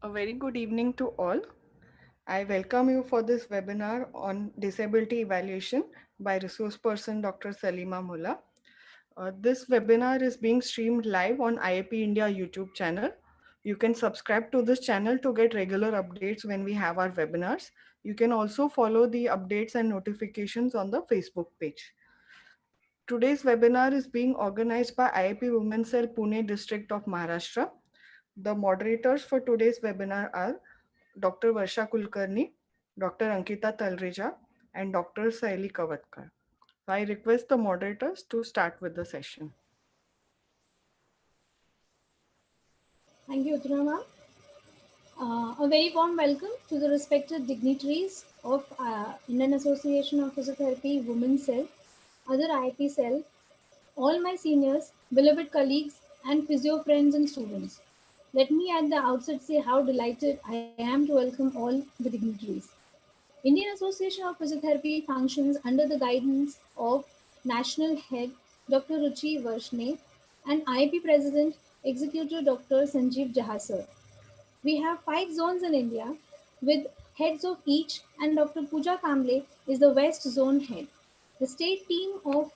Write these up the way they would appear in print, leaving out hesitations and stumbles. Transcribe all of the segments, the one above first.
A very good evening to all. I welcome you for this webinar on disability evaluation by resource person Dr. Salima Mullah. This webinar is being streamed live on IAP India YouTube channel. You can subscribe to this channel to get regular updates when we have our webinars. You can also follow the updates and notifications on the Facebook page. Today's webinar is being organized by IAP Women's Cell Pune district of Maharashtra. The moderators for today's webinar are Dr. Varsha Kulkarni, Dr. Ankita Talreja, and Dr. Saili Kavatkar. I request the moderators to start with the session. Thank you, Uttara ma'am. A very warm welcome to the respected dignitaries of Indian Association of Physiotherapy Women's Cell, other IIP Cell, all my seniors, beloved colleagues, and physio friends and students. Let me at the outset say how delighted I am to welcome all the dignitaries. Indian Association of Physiotherapy functions under the guidance of National Head Dr. Ruchi Varshne and IIP President Executive Dr. Sanjeev Jahasar. We have 5 zones in India with heads of each, and Dr. Pooja Kamble is the West Zone head. The state team of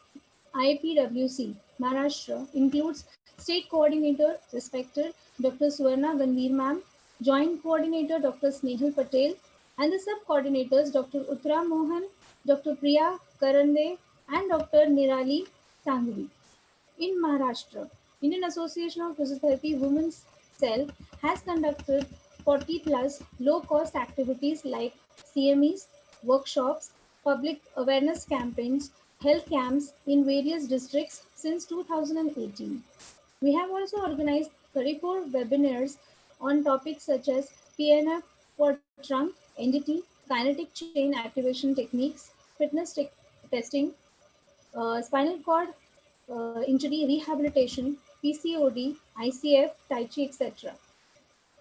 IPWC Maharashtra includes State Coordinator respected Dr. Suvarna Gandhir ma'am, Joint Coordinator Dr. Snehal Patel, and the sub-coordinators Dr. Uttara Mohan, Dr. Priya Karande, and Dr. Nirali Sangvi. In Maharashtra, Indian Association of Physiotherapy Women's Cell has conducted 40 plus low cost activities like CMEs, workshops, public awareness campaigns, health camps in various districts since 2018. We have also organized 34 webinars on topics such as PNF for trunk, NDT, kinetic chain activation techniques, fitness testing, spinal cord injury rehabilitation, PCOD, ICF, Tai Chi, etc.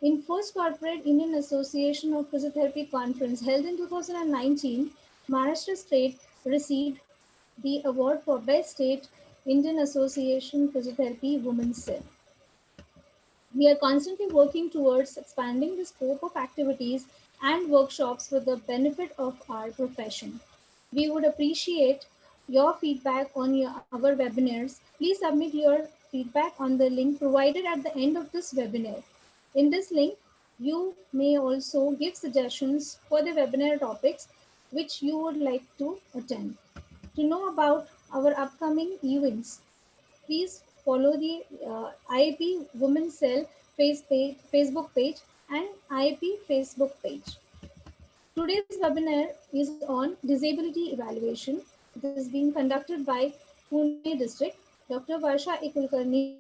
In first corporate Indian Association of Physiotherapy conference held in 2019, Maharashtra State received the award for Best State Indian Association Physiotherapy Women's Cell. We are constantly working towards expanding the scope of activities and workshops for the benefit of our profession. We would appreciate your feedback on our webinars. Please submit your feedback on the link provided at the end of this webinar. In this link, you may also give suggestions for the webinar topics which you would like to attend. To know about our upcoming events, please follow the IIP Women's Cell Facebook page and IIP Facebook page. Today's webinar is on disability evaluation. It is being conducted by Pune District. Dr. Varsha Kulkarni,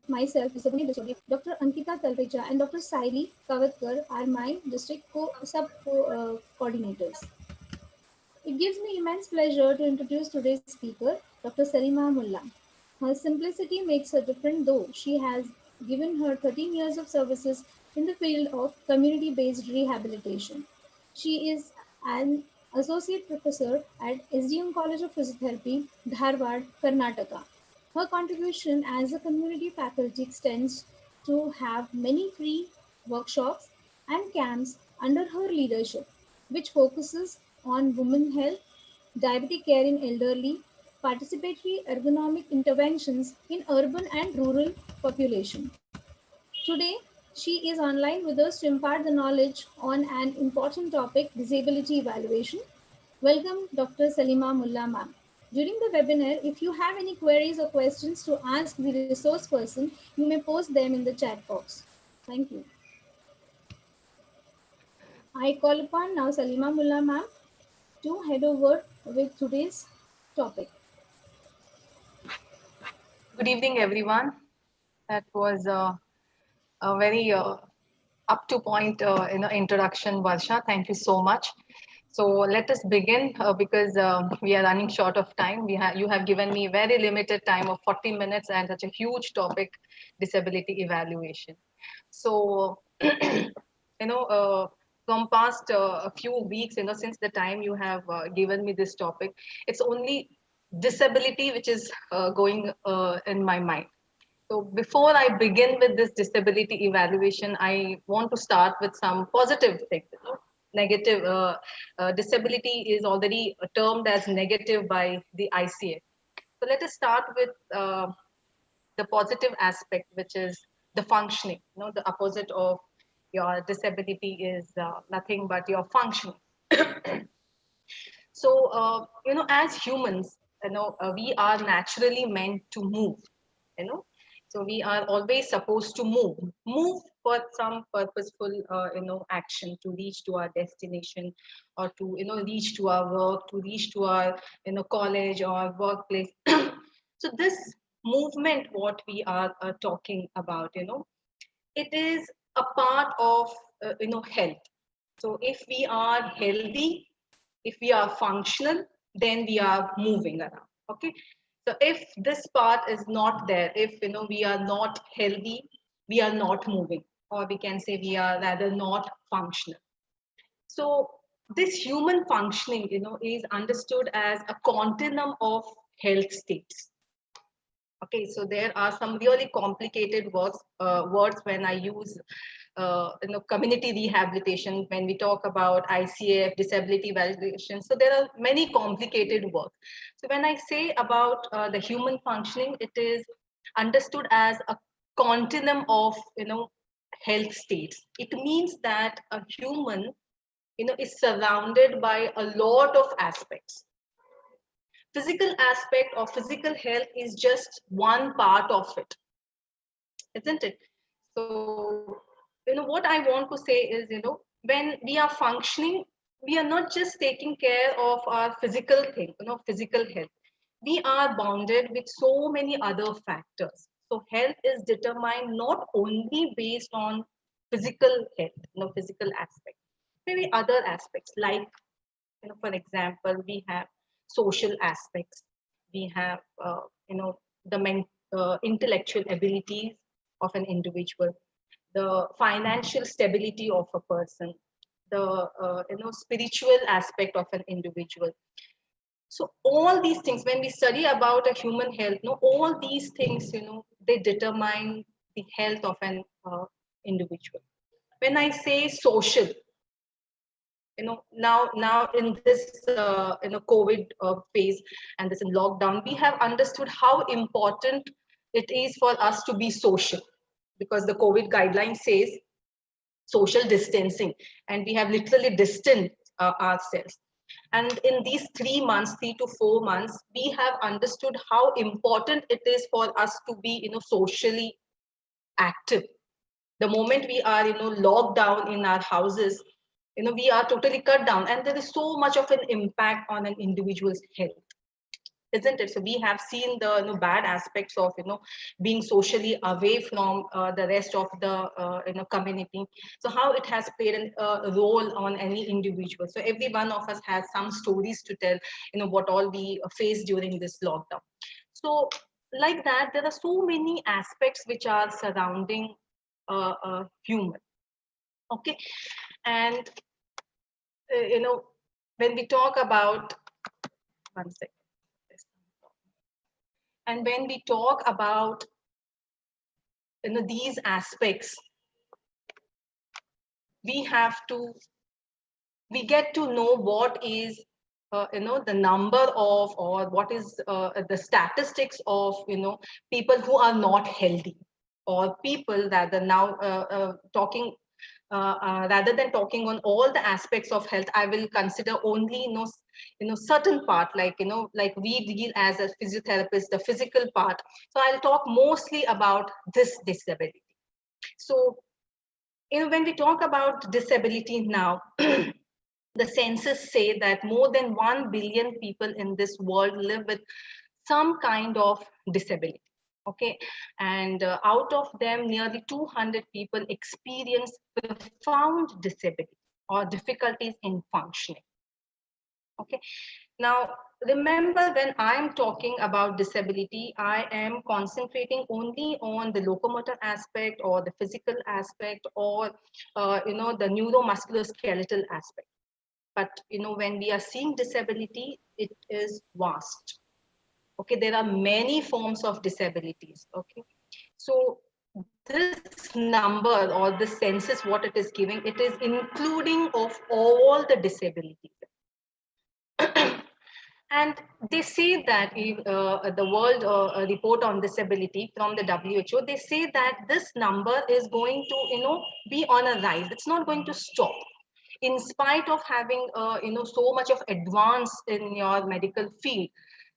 myself, is the Pune District. Dr. Ankita Talreja and Dr. Saili Kavatkar are my district coordinators. It gives me immense pleasure to introduce today's speaker, Dr. Salima Mullah. Her simplicity makes her different, though she has given her 13 years of services in the field of community based rehabilitation. She is an associate professor at SDM College of Physiotherapy, Dharwad, Karnataka. Her contribution as a community faculty extends to have many free workshops and camps under her leadership, which focuses on women health, diabetic care in elderly, participatory ergonomic interventions in urban and rural population. Today, she is online with us to impart the knowledge on an important topic, disability evaluation. Welcome, Dr. Salima Mullah ma'am. During the webinar, if you have any queries or questions to ask the resource person, you may post them in the chat box. Thank you. I call upon now Salima Mullah ma'am to head over with today's topic. Good evening, everyone. That was a very up to point introduction, Varsha. Thank you so much. So let us begin because we are running short of time. You have given me very limited time of 40 minutes and such a huge topic, disability evaluation. So, from past a few weeks, since the time you have given me this topic, it's only disability which is going in my mind. So before I begin with this disability evaluation, I want to start with some positive things. Negative disability is already termed as negative by the ICF. So let us start with the positive aspect, which is the functioning. The opposite of your disability is nothing but your functioning. So as humans, we are naturally meant to move. you know so we are always supposed to move for some purposeful action to reach to our destination, or to reach to our work, to reach to our college or workplace. So this movement, what we are talking about, it is a part of health. So if we are healthy, if we are functional, then we are moving around. Okay. So if this part is not there, if we are not healthy, we are not moving, or we can say we are rather not functional. So this human functioning, is understood as a continuum of health states. Okay, so there are some really complicated words when I use community rehabilitation, when we talk about ICF, disability evaluation. So there are many complicated words. So when I say about the human functioning, it is understood as a continuum of health states. It means that a human is surrounded by a lot of aspects. Physical aspect or physical health is just one part of it, isn't it? So what I want to say is, when we are functioning, we are not just taking care of our physical thing, physical health. We are bounded with so many other factors. So health is determined not only based on physical health, physical aspect, maybe other aspects, like for example, we have social aspects, we have the intellectual abilities of an individual, the financial stability of a person, the spiritual aspect of an individual. So all these things, when we study about a human health, all these things, they determine the health of an individual. When I say social, now in this COVID phase, and this in lockdown, we have understood how important it is for us to be social, because the COVID guideline says social distancing, and we have literally distanced ourselves. And in these 3 months, 3 to 4 months, we have understood how important it is for us to be socially active. The moment we are locked down in our houses, we are totally cut down, and there is so much of an impact on an individual's health, isn't it? So we have seen the bad aspects of being socially away from the rest of the community. So how it has played a role on any individual. So every one of us has some stories to tell, what all we faced during this lockdown. So like that, there are so many aspects which are surrounding human. Okay. And when we talk about, one second, and when we talk about these aspects, we get to know what is the number of, or what is the statistics of people who are not healthy, or people that are now talking rather than talking on all the aspects of health. I will consider only certain part, like like we deal as a physiotherapist, the physical part. So I'll talk mostly about this disability. So when we talk about disability now, the census say that more than 1 billion people in this world live with some kind of disability. Okay. And out of them, nearly 200 people experience profound disability or difficulties in functioning. Okay. Now, remember, when I'm talking about disability, I am concentrating only on the locomotor aspect, or the physical aspect, or the neuromuscular skeletal aspect. But when we are seeing disability, it is vast. Okay, there are many forms of disabilities. Okay, So this number or the census, what it is giving, it is including of all the disabilities. And they say that the World Report on Disability from the WHO, they say that this number is going to, be on a rise. It's not going to stop. In spite of having, so much of advance in your medical field,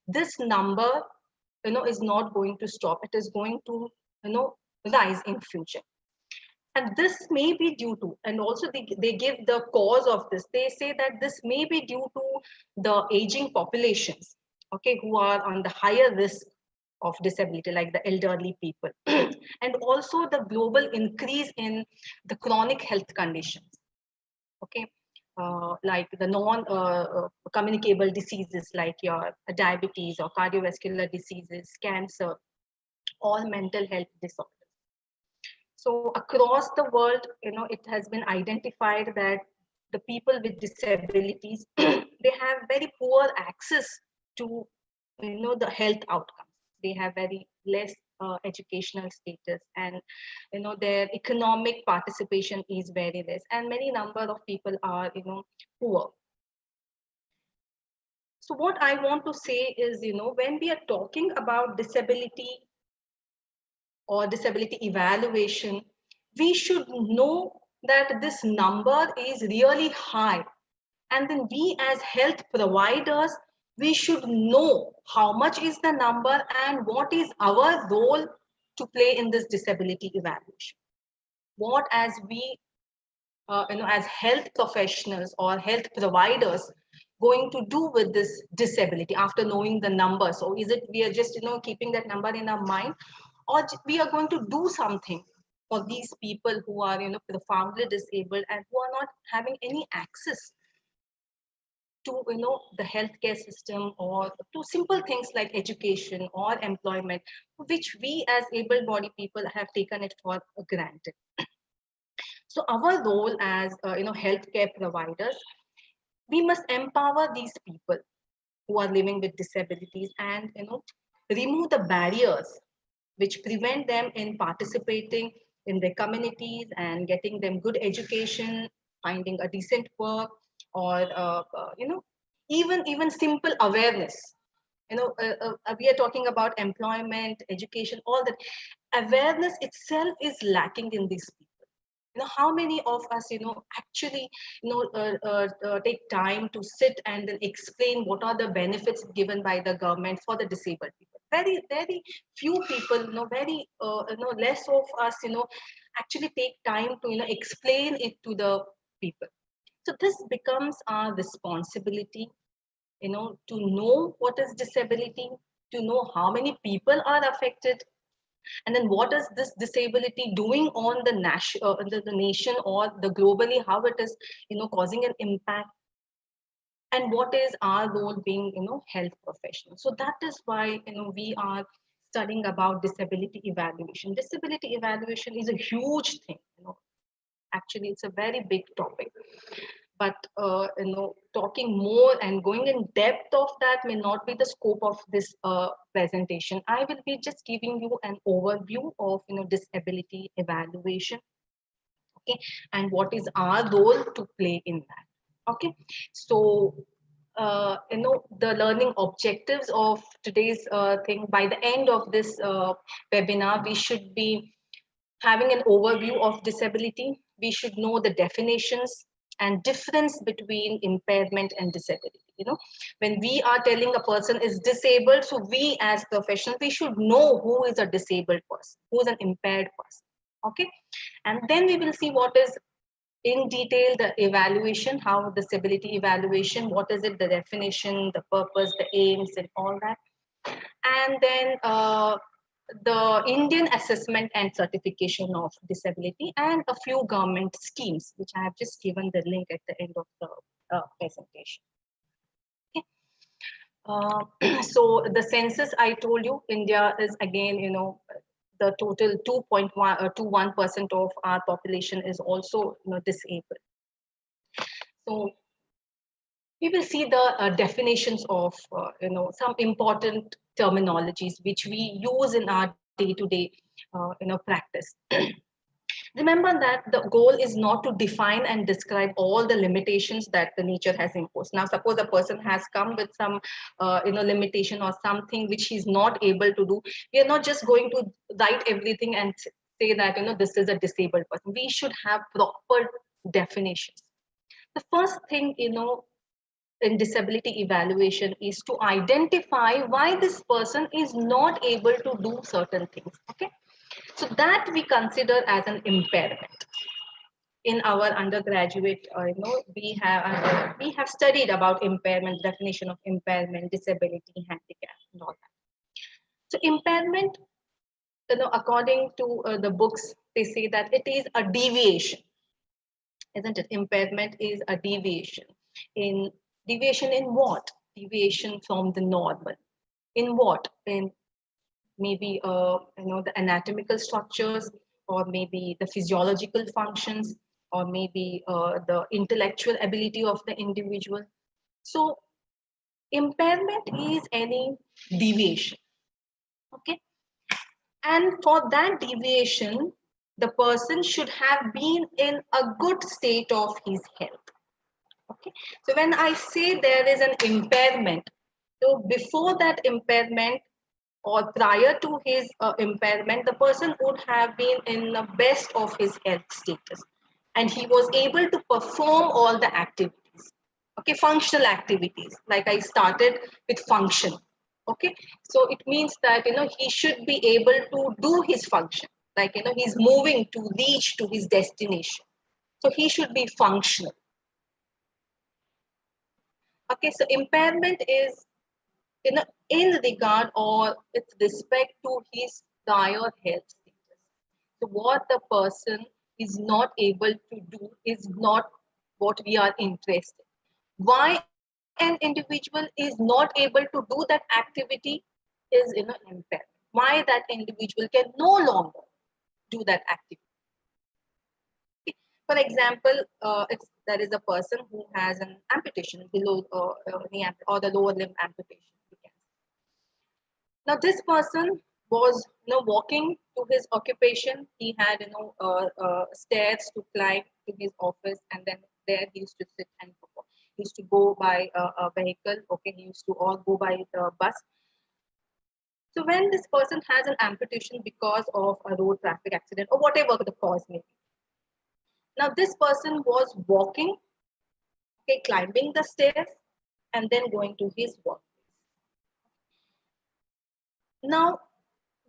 this number, is not going to stop. It is going to, rise in future. And this may be due to, and also they give the cause of this. They say that this may be due to the aging populations, okay, who are on the higher risk of disability, like the elderly people, and also the global increase in the chronic health conditions, okay, like the non-communicable diseases like your diabetes or cardiovascular diseases, cancer, all mental health disorders. So across the world, it has been identified that the people with disabilities, they have very poor access to, the health outcomes. They have very less educational status, and, their economic participation is very less. And many number of people are, poor. So what I want to say is, when we are talking about disability or disability evaluation, we should know that this number is really high. And then we as health providers, we should know how much is the number and what is our role to play in this disability evaluation. What as we, as health professionals or health providers going to do with this disability after knowing the number? So is it we are just, keeping that number in our mind, or we are going to do something for these people who are, profoundly disabled and who are not having any access to, the healthcare system, or to simple things like education or employment, which we as able-bodied people have taken it for granted. So our role as, healthcare providers, we must empower these people who are living with disabilities and, remove the barriers which prevent them in participating in their communities and getting them good education, finding a decent work, or even simple awareness. We are talking about employment, education, all that. Awareness itself is lacking in these people. How many of us, actually, take time to sit and then explain what are the benefits given by the government for the disabled people? Very, very few people, very, less of us, actually take time to, explain it to the people. So this becomes our responsibility, to know what is disability, to know how many people are affected, and then what is this disability doing on the nation or the globally, how it is, causing an impact, and what is our role being, health professional. So that is why, we are studying about disability evaluation. Disability evaluation is a huge thing, actually it's a very big topic. But talking more and going in depth of that may not be the scope of this presentation. I will be just giving you an overview of, disability evaluation, okay, and what is our role to play in that. Okay, so the learning objectives of today's thing, by the end of this webinar, we should be having an overview of disability. We should know the definitions and difference between impairment and disability. When we are telling a person is disabled, so we as professionals, we should know who is a disabled person, who is an impaired person. Okay, and then we will see what is in detail the evaluation, how disability evaluation, what is it, the definition, the purpose, the aims, and all that. And then the Indian assessment and certification of disability, and a few government schemes, which I have just given the link at the end of the presentation. Okay. So the census, I told you, India is again, the total 2.21% of our population is also, disabled. So we will see the definitions of, some important terminologies which we use in our day-to-day practice. Remember that the goal is not to define and describe all the limitations that the nature has imposed. Now, suppose a person has come with some, limitation or something which he's not able to do. We are not just going to write everything and say that, this is a disabled person. We should have proper definitions. The first thing, in disability evaluation is to identify why this person is not able to do certain things. Okay. So that we consider as an impairment. In our undergraduate, we have studied about impairment, definition of impairment, disability, handicap, and all that. So impairment, according to the books, they say that it is a deviation, isn't it? Impairment is a deviation. Deviation in what? Deviation from the normal. In what? In maybe the anatomical structures, or maybe the physiological functions, or maybe the intellectual ability of the individual. So impairment is any deviation. Okay. And for that deviation, the person should have been in a good state of his health. Okay. So when I say there is an impairment, so before that impairment or prior to his impairment, the person would have been in the best of his health status, and he was able to perform all the activities. Okay, functional activities, like I started with function. Okay, so it means that he should be able to do his function, like he's moving to reach to his destination, so he should be functional. Okay, so impairment is in regard or with respect to his prior health status. So what the person is not able to do is not what we are interested. Why an individual is not able to do that activity is impairment. Why that individual can no longer do that activity. For example, if there is a person who has an amputation below knee or the lower limb amputation. Now this person was walking to his occupation. He had stairs to climb to his office, and then there he used to sit and perform. He used to go by a vehicle. Okay, he used to all go by the bus. So when this person has an amputation because of a road traffic accident or whatever the cause may be, now this person was walking, okay, climbing the stairs, and then going to his work. Now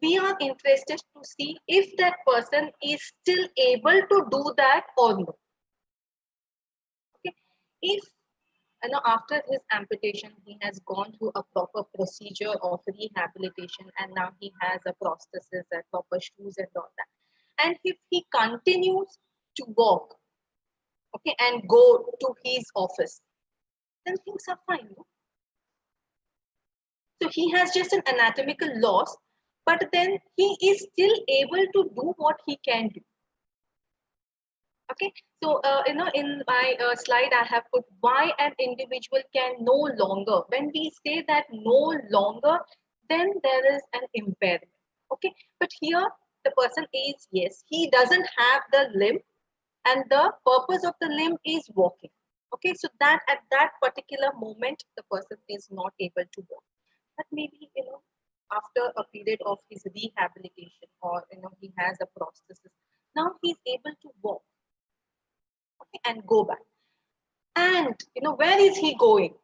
we are interested to see if that person is still able to do that or not. Okay, if after his amputation he has gone through a proper procedure of rehabilitation, and now he has a prosthesis and proper shoes and all that, and if he continues to walk, okay, and go to his office, then things are fine. No? So he has just an anatomical loss, but then he is still able to do what he can do. Okay, so in my slide I have put why an individual can no longer. When we say that no longer, then there is an impairment. Okay, but here the person is, yes, he doesn't have the limb, and the purpose of the limb is walking. Okay, so that at that particular moment the person is not able to walk. But maybe after a period of his rehabilitation, or he has a prosthesis, now he's able to walk, okay, and go back. And where is he going?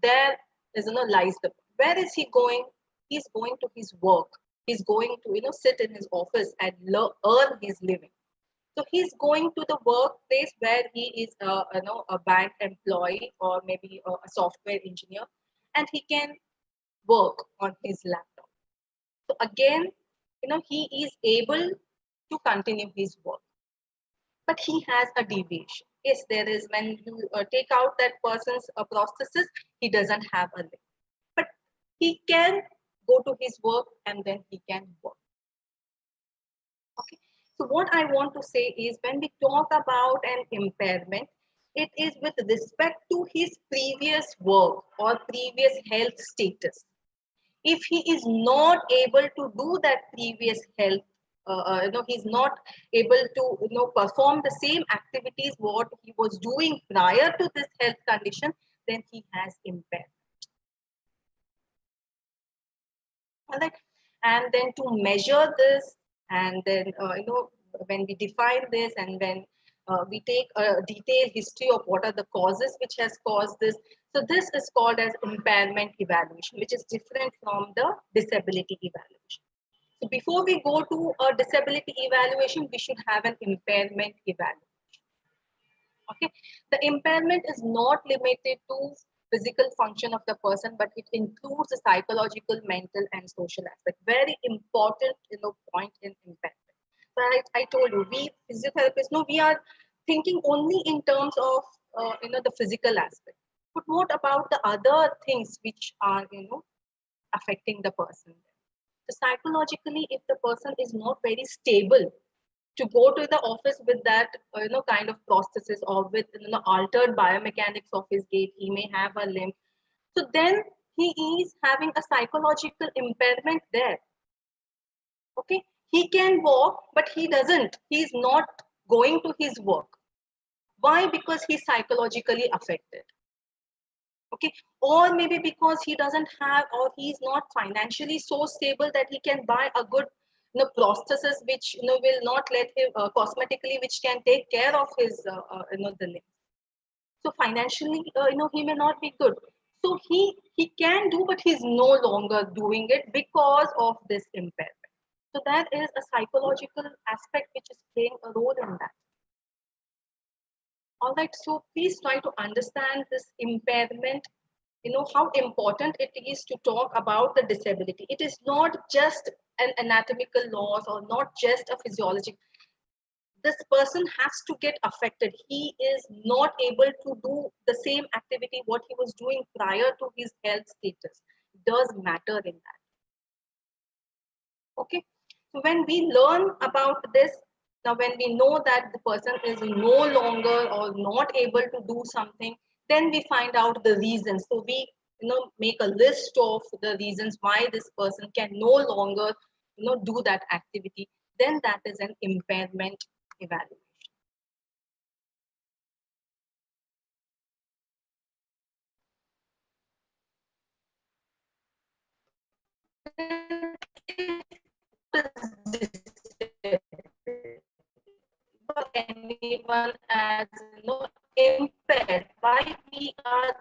There is lies the, where is he going? He's going to his work. He's going to sit in his office and earn his living. So he's going to the workplace where he is a bank employee, or maybe a software engineer, and he can work on his laptop. So again, he is able to continue his work, but he has a deviation. Yes, there is, when you take out that person's prosthesis, he doesn't have a leg, but he can go to his work and then he can work. Okay. So what I want to say is, when we talk about an impairment, it is with respect to his previous work or previous health status. If he is not able to do that previous health he's not able to perform the same activities what he was doing prior to this health condition, then he has impairment. All right. And then to measure this, and then when we define this, and when we take a detailed history of what are the causes which has caused this, so this is called as impairment evaluation, which is different from the disability evaluation. So before we go to a disability evaluation, we should have an impairment evaluation. Okay, the impairment is not limited to physical function of the person, but it includes the psychological, mental, and social aspect. Very important, point in impairment. So I told you, we physiotherapists, no, we are thinking only in terms of the physical aspect. But what about the other things which are affecting the person? So psychologically, if the person is not very stable, to go to the office with that kind of prosthesis, or with altered biomechanics of his gait, he may have a limp, so then he is having a psychological impairment there. Okay, he can walk, but he doesn't, he's not going to his work. Why? Because he's psychologically affected. Okay, or maybe because he doesn't have, or he's not financially so stable that he can buy a good prosthesis which will not let him cosmetically, which can take care of his the limb. So financially he may not be good, so he can do, but he's no longer doing it because of this impairment. So that is a psychological aspect which is playing a role in that. All right, so please try to understand this impairment, how important it is to talk about the disability. It is not just an anatomical loss, or not just a physiological. This person has to get affected. He is not able to do the same activity what he was doing prior to his health status. It does matter in that. Okay, so when we learn about this, now when we know that the person is no longer or not able to do something, then we find out the reasons. So we make a list of the reasons why this person can no longer do that activity. Then that is an impairment evaluation. Anyone as impaired, why we are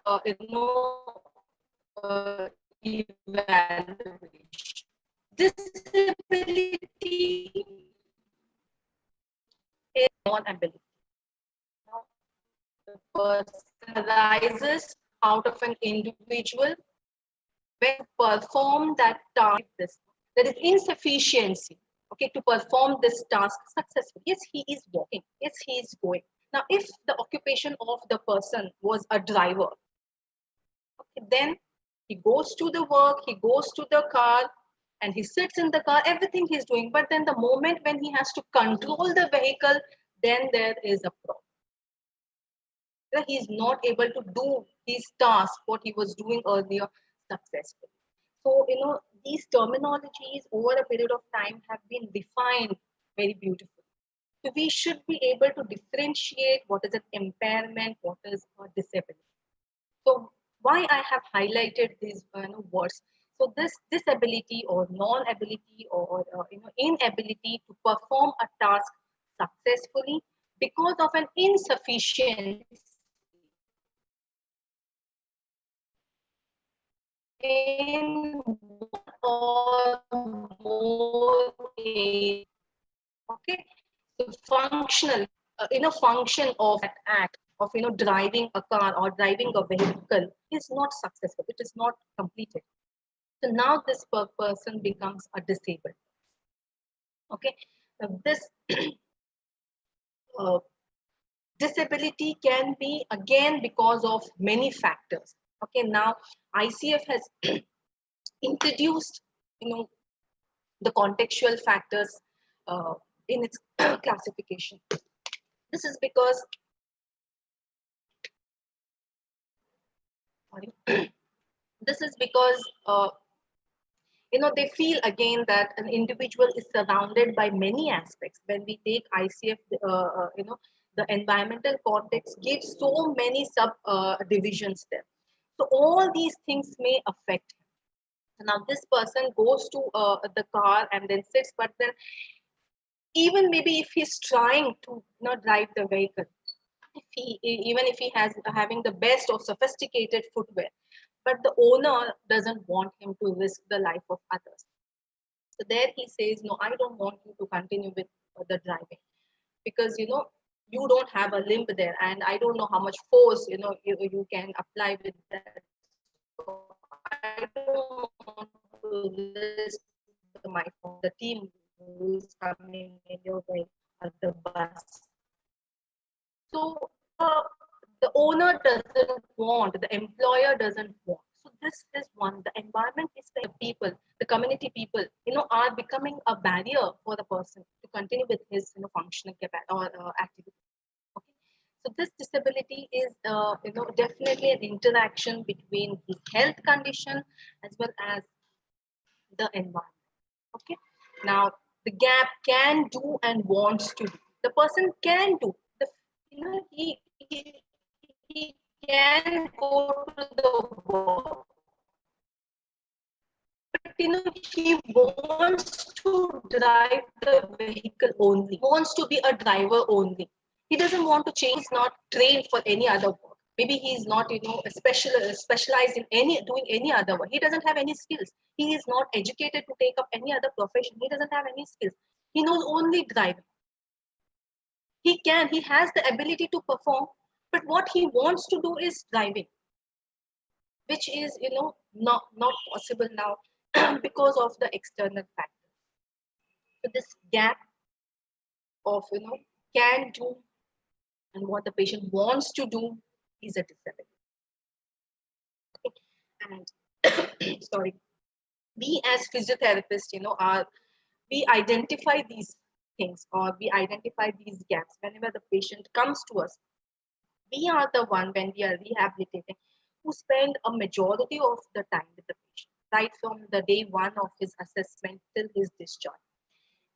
evaluation. Disability is non-ability. The person arises out of an individual when perform that task. There is insufficiency, okay, to perform this task successfully. Yes, he is walking. Yes, he is going. Now, if the occupation of the person was a driver, okay, then he goes to the work, he goes to the car, and he sits in the car, everything he's doing. But then the moment when he has to control the vehicle, then there is a problem. He is not able to do his task, what he was doing earlier, successfully. So, these terminologies over a period of time have been defined very beautifully. So we should be able to differentiate what is an impairment, what is a disability. So why I have highlighted these words. So this disability or non-ability or inability to perform a task successfully because of an insufficiency in one or more ways. Okay, so functional, function of that act of driving a car or driving a vehicle is not successful. It is not completed. So now this person becomes a disabled. Okay, now this disability can be again because of many factors. Okay, now ICF has introduced the contextual factors in its classification. This is because this is because they feel again that an individual is surrounded by many aspects. When we take ICF, the environmental context gives so many sub divisions there. So all these things may affect him. So now this person goes to the car and then sits, but then even maybe if he's trying to not drive the vehicle, if even if he has having the best of sophisticated footwear, but the owner doesn't want him to risk the life of others. So there he says, no, I don't want you to continue with the driving, because you don't have a limb there, and I don't know how much force you can apply with that. So I don't want to risk my phone, the team who is coming in your way or the bus. So the owner doesn't want, the employer doesn't want. So this is one. The environment is the people, the community people, are becoming a barrier for the person to continue with his, functional capacity or activity. Okay. So this disability is, definitely an interaction between his health condition as well as the environment. Okay. Now the gap can do and wants to do. The person can do. The, he can go to the work, but he wants to drive the vehicle only. Wants to be a driver only. He doesn't want to change. He's not trained for any other work. Maybe he's not specialized in doing any other work. He doesn't have any skills. He is not educated to take up any other profession. He doesn't have any skills. He knows only driving. He has the ability to perform, but what he wants to do is driving, which is not possible now because of the external factors. So this gap of can do and what the patient wants to do is a disability. And sorry, we as physiotherapists, we identify these things, or we identify these gaps whenever the patient comes to us. We are the one, when we are rehabilitating, who spend a majority of the time with the patient, right from the day one of his assessment till his discharge.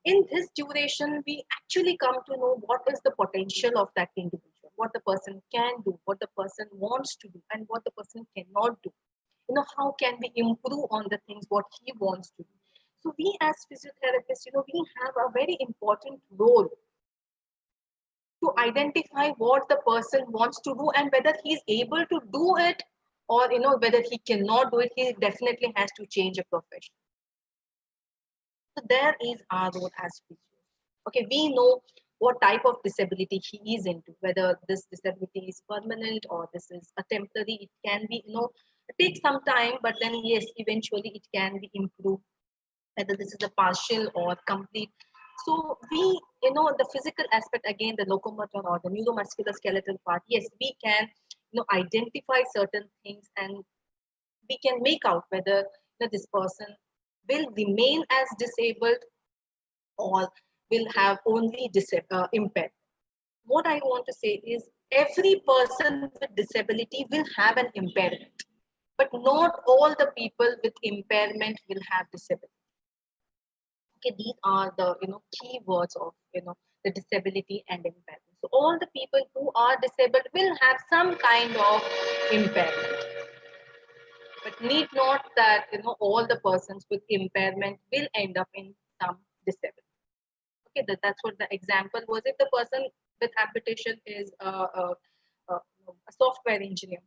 In this duration, we actually come to know what is the potential of that individual, what the person can do, what the person wants to do, and what the person cannot do. How can we improve on the things what he wants to do? So we as physiotherapists, we have a very important role to identify what the person wants to do, and whether he's able to do it, or whether he cannot do it. He definitely has to change a profession. So there is our role as physios. Okay, we know what type of disability he is into, whether this disability is permanent or this is a temporary. It can be, it takes some time, but then yes, eventually it can be improved, whether this is a partial or complete. So we, the physical aspect, again, the locomotor or the neuromuscular skeletal part, yes, we can, identify certain things, and we can make out whether this person will remain as disabled or will have only impaired. What I want to say is every person with disability will have an impairment, but not all the people with impairment will have disability. Okay, these are the key words of the disability and impairment. So all the people who are disabled will have some kind of impairment, but need not that all the persons with impairment will end up in some disability. Okay, that's what the example was. If the person with amputation is a software engineer,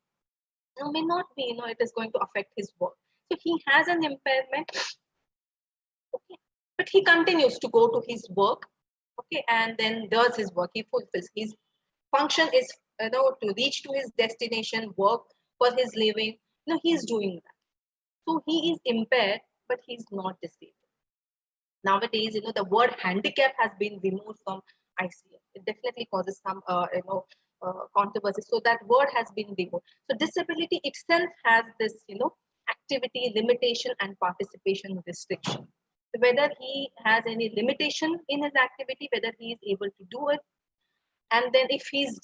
may not be, it is going to affect his work. So he has an impairment, okay, but he continues to go to his work, okay, and then does his work. He fulfills his function is to reach to his destination, work for his living. He's doing that. So he is impaired, but he's not disabled. Nowadays, the word handicap has been removed from ICF. It definitely causes some, controversy. So that word has been removed. So disability itself has this, activity limitation and participation restriction. So whether he has any limitation in his activity, whether he is able to do it, and then if he's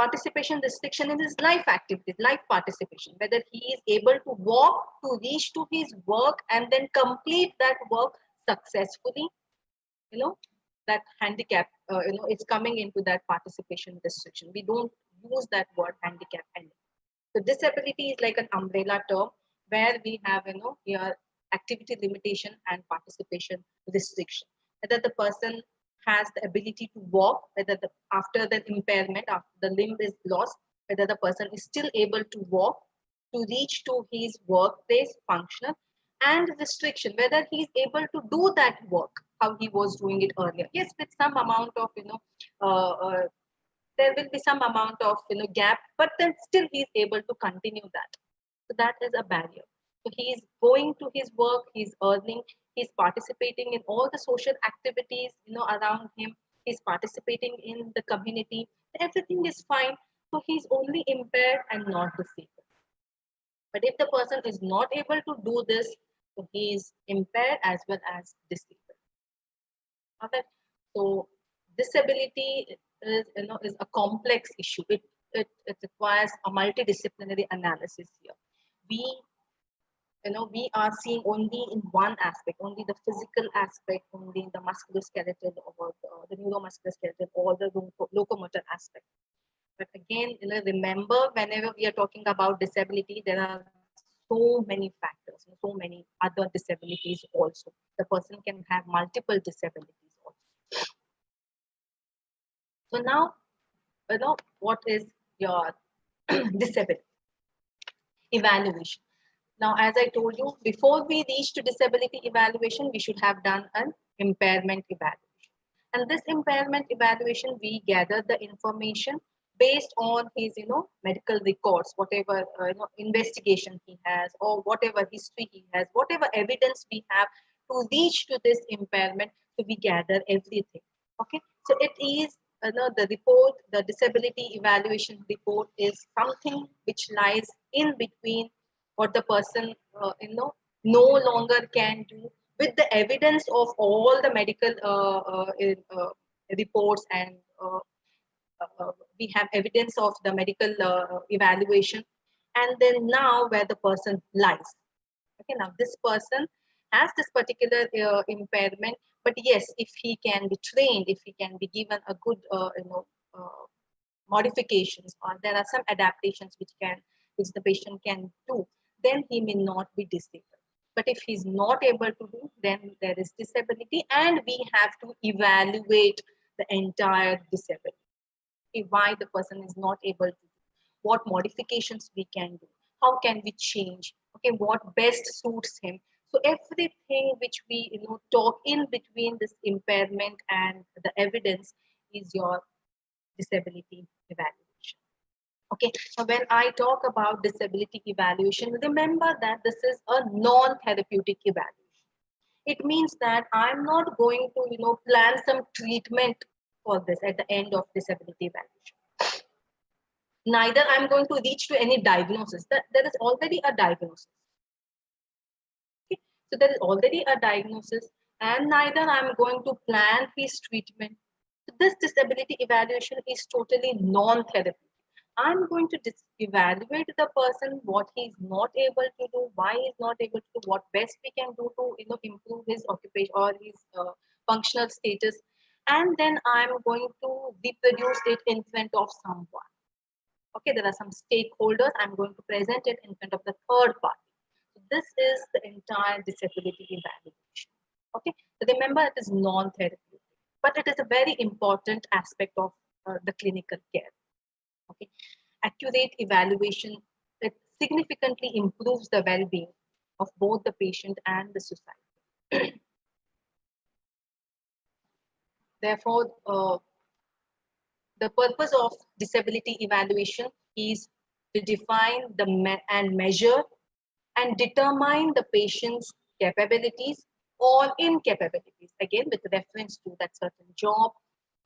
participation restriction in his life activities, life participation, whether he is able to walk to reach to his work and then complete that work successfully. That handicap, it's coming into that participation restriction. We don't use that word handicap anymore. So disability is like an umbrella term where we have, here activity limitation and participation restriction. Whether the person has the ability to walk, whether after the impairment, after the limb is lost, whether the person is still able to walk to reach to his workplace functional, and restriction, whether he is able to do that work how he was doing it earlier. Yes, with some amount of, uh, uh, there will be some amount of gap, but then still he is able to continue that. So that is a barrier. So he is going to his work, he's earning, he's participating in all the social activities around him, he's participating in the community, everything is fine. So he's only impaired and not disabled. But if the person is not able to do this, so he is impaired as well as disabled. Okay. So disability is a complex issue. It requires a multidisciplinary analysis here. We are seeing only in one aspect, only the physical aspect, only the musculoskeletal or the neuromusculoskeletal or the locomotor aspect. But again, remember, whenever we are talking about disability, there are so many factors, so many other disabilities also. The person can have multiple disabilities also. So now, what is your disability evaluation? Now, as I told you, before we reach to disability evaluation, we should have done an impairment evaluation. And this impairment evaluation, we gather the information based on his, medical records, whatever, investigation he has, or whatever history he has, whatever evidence we have to reach to this impairment. So we gather everything. Okay. So it is, the report, the disability evaluation report is something which lies in between what the person no longer can do, with the evidence of all the medical reports, and we have evidence of the medical evaluation, and then now where the person lies. Okay, now this person has this particular impairment, but yes, if he can be trained, if he can be given a good modifications, or there are some adaptations which the patient can do, then he may not be disabled. But if he's not able to do, then there is disability, and we have to evaluate the entire disability. Okay, why the person is not able to do, what modifications we can do, how can we change, okay, what best suits him. So everything which we talk in between this impairment and the evidence is your disability evaluation. Okay, so when I talk about disability evaluation, remember that this is a non-therapeutic evaluation. It means that I'm not going to plan some treatment for this at the end of disability evaluation. Neither I'm going to reach to any diagnosis. There is already a diagnosis. Okay? So there is already a diagnosis, and neither I'm going to plan his treatment. So this disability evaluation is totally non-therapeutic. I'm going to evaluate the person, what he is not able to do, why he is not able to do, what best we can do to improve his occupation or his functional status, and then I'm going to reproduce it in front of someone. Okay, there are some stakeholders. I'm going to present it in front of the third party. So this is the entire disability evaluation. Okay, so remember, it is non-therapeutic, but it is a very important aspect of the clinical care. Okay, accurate evaluation, it significantly improves the well-being of both the patient and the society. Therefore, the purpose of disability evaluation is to define and measure and determine the patient's capabilities or incapabilities, again with reference to that certain job,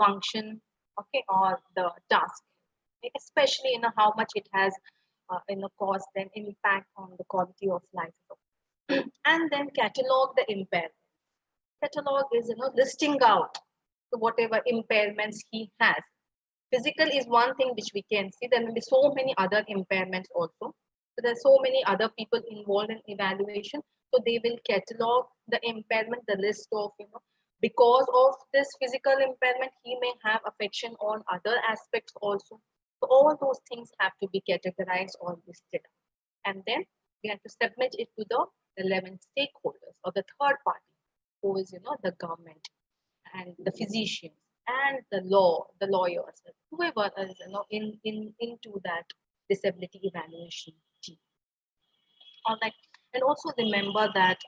function, okay, or the task, especially how much it has caused an impact on the quality of life. And then catalog the impairment. Catalog is listing out whatever impairments he has, physical is one thing which we can see. There will be so many other impairments also. So there's so many other people involved in evaluation. So they will catalog the impairment, the list of, because of this physical impairment, he may have affection on other aspects also. So all those things have to be categorized or listed. And then we have to submit it to the relevant stakeholders or the third party, who is, the government and the physicians and the lawyers, whoever is, into that disability evaluation team. All right. And also remember that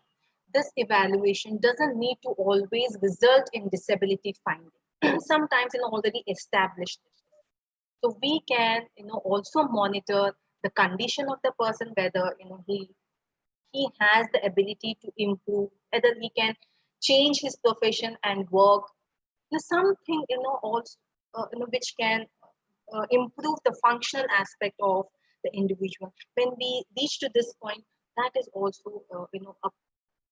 this evaluation doesn't need to always result in disability finding. Sometimes, already established. So we can, also monitor the condition of the person, whether, he has the ability to improve, whether he can change his profession and work. Something, also, which can improve the functional aspect of the individual. When we reach to this point, that is also, a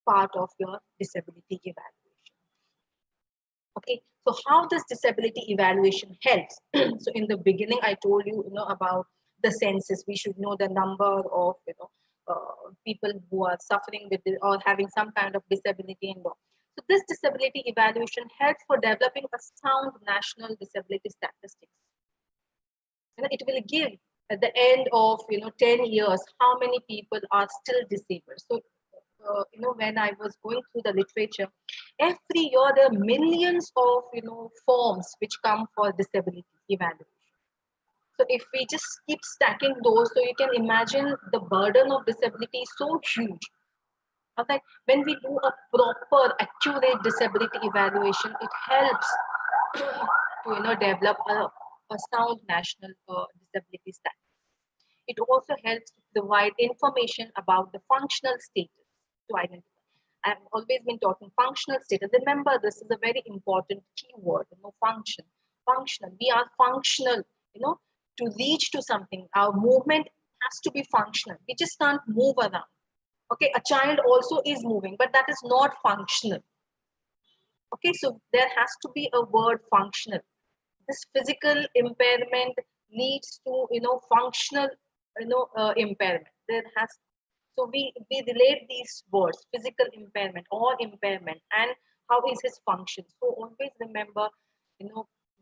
part of your disability evaluation. Okay, so how does disability evaluation helps? So in the beginning, I told you, about the census. We should know the number of, people who are suffering with this or having some kind of disability involved. So this disability evaluation helps for developing a sound national disability statistics. It will give at the end of 10 years how many people are still disabled. So when I was going through the literature, every year there are millions of forms which come for disability evaluation. So if we just keep stacking those, so you can imagine the burden of disability is so huge. Okay, when we do a proper accurate disability evaluation, it helps to develop a sound national disability status. It also helps to provide information about the functional status to identify. I've always been talking functional status. Remember, this is a very important keyword, function. Functional. We are functional, to reach to something. Our movement has to be functional. We just can't move around. Okay, a child also is moving, but that is not functional. Okay, so there has to be a word functional. This physical impairment leads to functional impairment. There has, so we relate these words, physical impairment or impairment, and how is his function. So always remember,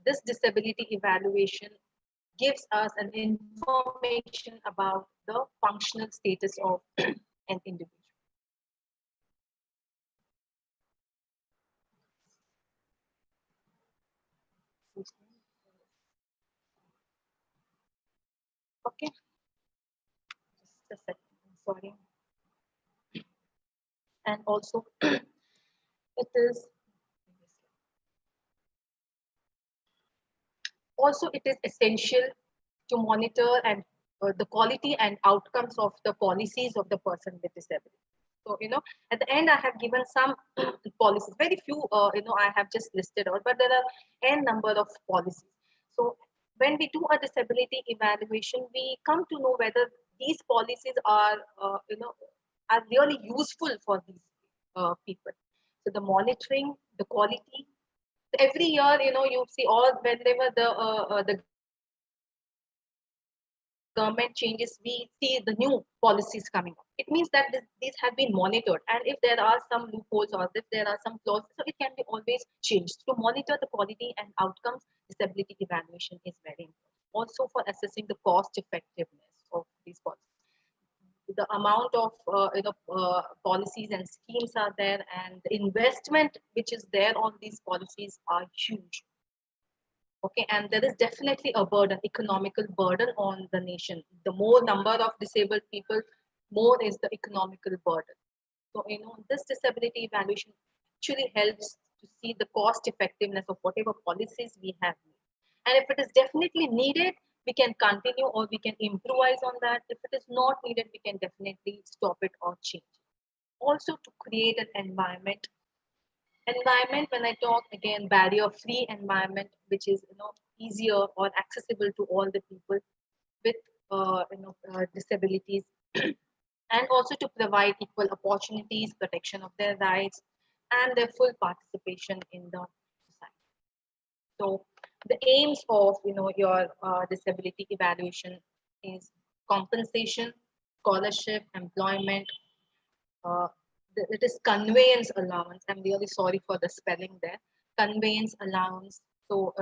this disability evaluation gives us an information about the functional status of an individual. Okay, just a second. Sorry. And also, it is essential to monitor and the quality and outcomes of the policies of the person with disability. So, at the end, I have given some policies, very few, I have just listed out, but there are n number of policies. So when we do a disability evaluation, we come to know whether these policies are, are really useful for these people. So the monitoring, the quality, every year, you see all whenever the government changes, we see the new policies coming up. It means that these have been monitored, and if there are some loopholes or if there are some flaws, so it can be always changed. To monitor the quality and outcomes, disability evaluation is very important. Also for assessing the cost effectiveness of these policies. The amount of policies and schemes are there, and the investment which is there on these policies are huge. Okay, and there is definitely a burden, economical burden on the nation. The more number of disabled people, more is the economical burden. So, this disability evaluation actually helps to see the cost effectiveness of whatever policies we have. And if it is definitely needed, we can continue or we can improvise on that. If it is not needed, we can definitely stop it or change it. Also to create an environment, when I talk again, barrier free environment, which is easier or accessible to all the people with disabilities, and also to provide equal opportunities, protection of their rights, and their full participation in the society. So The aims of your disability evaluation is compensation, scholarship, employment. Uh, it is conveyance allowance. I'm really sorry for the spelling there. Conveyance allowance. So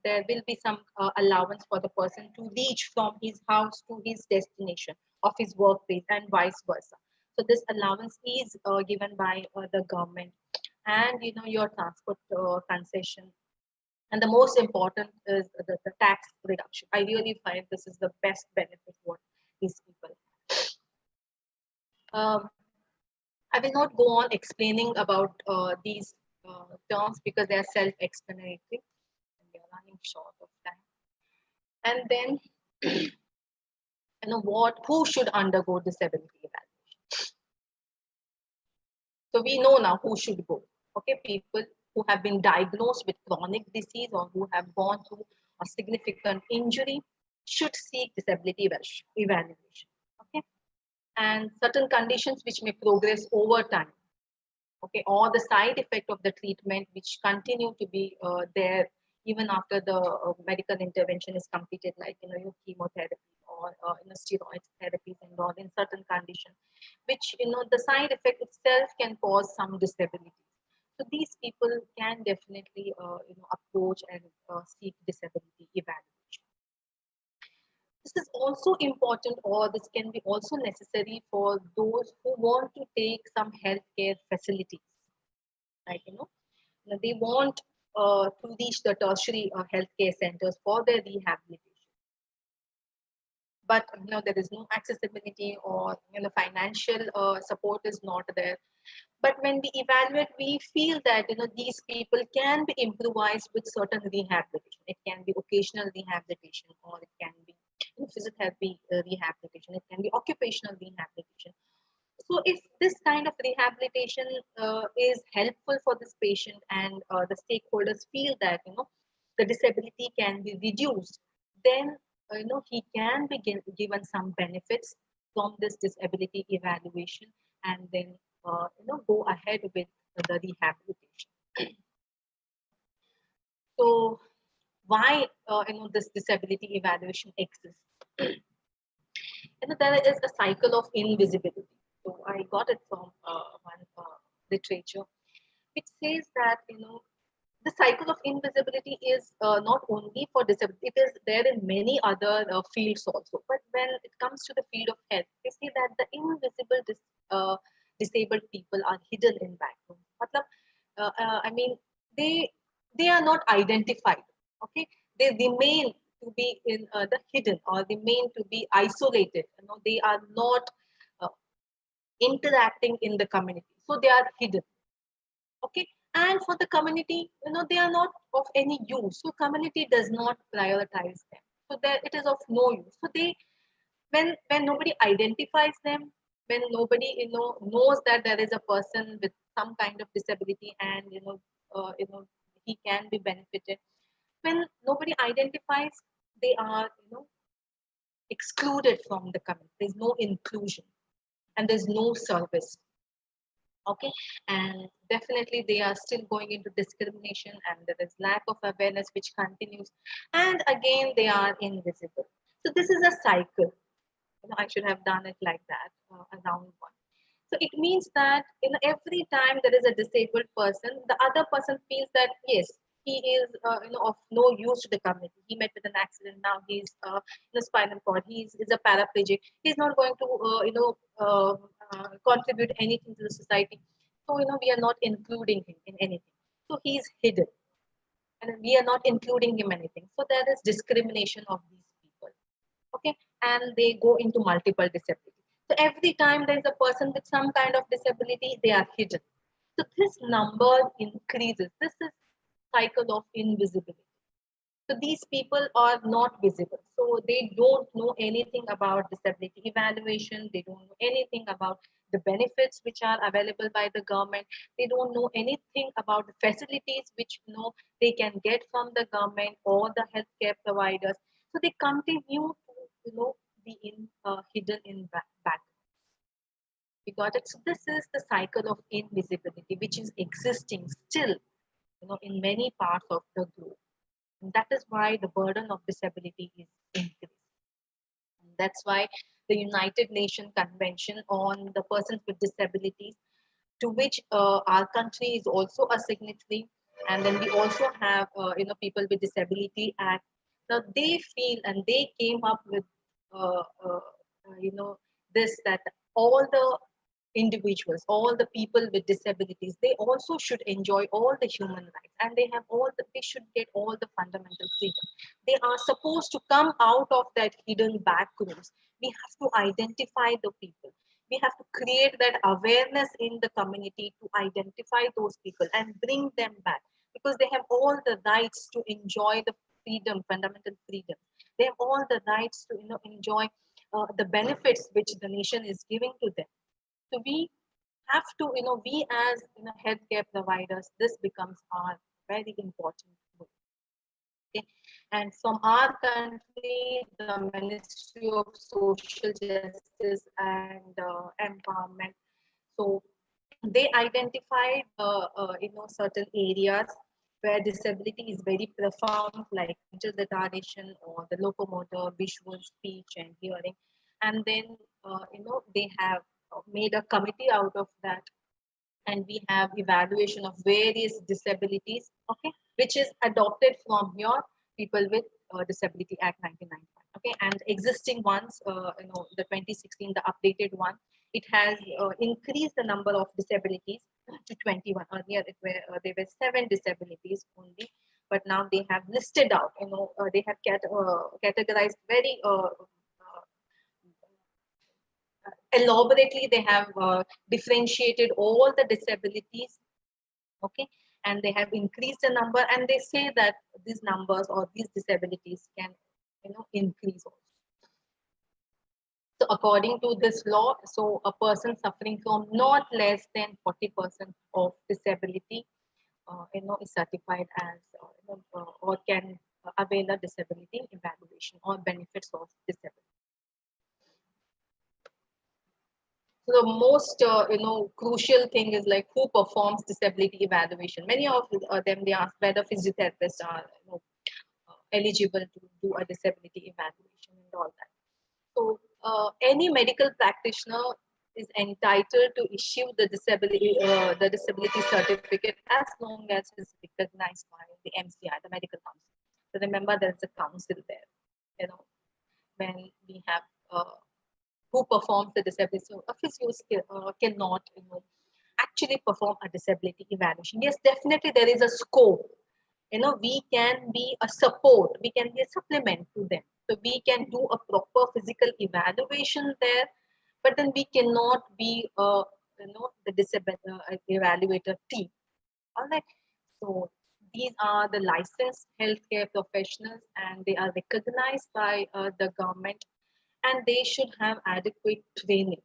there will be some allowance for the person to reach from his house to his destination of his workplace and vice versa. So this allowance is given by the government, and your transport concession. And the most important is the tax reduction. I really find this is the best benefit for these people. Um, I will not go on explaining about these terms because they are self-explanatory and we are running short of time. And then, who should undergo disability evaluation? So we know now who should go. Okay, people who have been diagnosed with chronic disease or who have gone through a significant injury should seek disability evaluation. Okay, and certain conditions which may progress over time. Okay, or the side effect of the treatment which continue to be there even after the medical intervention is completed, like your chemotherapy or steroid therapies involved in certain conditions, which the side effect itself can cause some disability. So these people can definitely approach and seek disability evaluation. This is also important, or this can be also necessary for those who want to take some healthcare facilities, like they want to reach the tertiary healthcare centers for their rehabilitation, but there is no accessibility, or financial support is not there. But when we evaluate, we feel that these people can be improvised with certain rehabilitation. It can be occasional rehabilitation, or it can be physiotherapy rehabilitation, it can be occupational rehabilitation. So if this kind of rehabilitation is helpful for this patient, and the stakeholders feel that the disability can be reduced, then he can be given some benefits from this disability evaluation, and then go ahead with the rehabilitation. So why this disability evaluation exists? There is a cycle of invisibility. So I got it from one literature, which says that the cycle of invisibility is not only for disability; it is there in many other fields also. But when it comes to the field of health, we see that the invisible disabled people are hidden in background. Matlab, I mean, they they are not identified. Okay, they remain to be in the hidden, or remain to be isolated. They are not uh, interacting in the community, so they are hidden. Okay, and for the community, they are not of any use, so community does not prioritize them, so that it is of no use. So they, when nobody identifies them, when nobody knows that there is a person with some kind of disability, and he can be benefited, when nobody identifies, they are excluded from the community. There's no inclusion, and there's no service. Okay, and definitely they are still going into discrimination, and there is lack of awareness which continues, and again they are invisible. So this is a cycle. I should have done it like that, around one. So it means that every time there is a disabled person, the other person feels that yes, he is of no use to the community. He met with an accident. Now he's in a spinal cord. He's a paraplegic. He's not going to contribute anything to the society. So we are not including him in anything. So he's hidden, and we are not including him in anything. So there is discrimination of these people. Okay, and they go into multiple disability. So every time there is a person with some kind of disability, they are hidden. So this number increases. This is cycle of invisibility. So these people are not visible, so they don't know anything about disability evaluation. They don't know anything about the benefits which are available by the government. They don't know anything about the facilities which they can get from the government or the healthcare providers. So they continue to be in hidden in back. We got it. So this is the cycle of invisibility which is existing still in many parts of the globe. And that is why the burden of disability is increased. And that's why the United Nations Convention on the Persons with Disabilities, to which our country is also a signatory, and then we also have People with Disability Act. Now they feel and they came up with uh, uh, this, that all the individuals, all the people with disabilities, they also should enjoy all the human rights, and they should get all the fundamental freedom. They are supposed to come out of that hidden back rooms. We have to identify the people. We have to create that awareness in the community to identify those people and bring them back, because they have all the rights to enjoy the freedom, fundamental freedom. They have all the rights to enjoy the benefits which the nation is giving to them. So we have to, we as healthcare providers, this becomes our very important role. Okay. And from our country, the Ministry of Social Justice and Empowerment, so they identified certain areas where disability is very profound, like mental retardation or the locomotor, visual, speech, and hearing. And then they have made a committee out of that, and we have evaluation of various disabilities, okay, which is adopted from your People with Disability Act 1995. Okay, and existing ones, the 2016, the updated one, it has increased the number of disabilities to 21. Earlier, there were 7 disabilities only, but now they have listed out. They have categorized very elaborately. They have differentiated all the disabilities, okay, and they have increased the number, and they say that these numbers or these disabilities can increase also. So according to this law, so a person suffering from not less than 40% of disability is certified as or can avail a disability evaluation or benefits of disability. So the most crucial thing is like who performs disability evaluation. Many of them, they ask whether physiotherapists are eligible to do a disability evaluation and all that. So any medical practitioner is entitled to issue the disability certificate as long as it's recognized by the MCI, the medical council. So remember, there's a council there. When we have who performs the disability. So a physio cannot, actually perform a disability evaluation. Yes, definitely there is a scope. We can be a support, we can be a supplement to them. So we can do a proper physical evaluation there, but then we cannot be, the disability evaluator team. All right. So these are the licensed healthcare professionals, and they are recognized by the government, and they should have adequate training.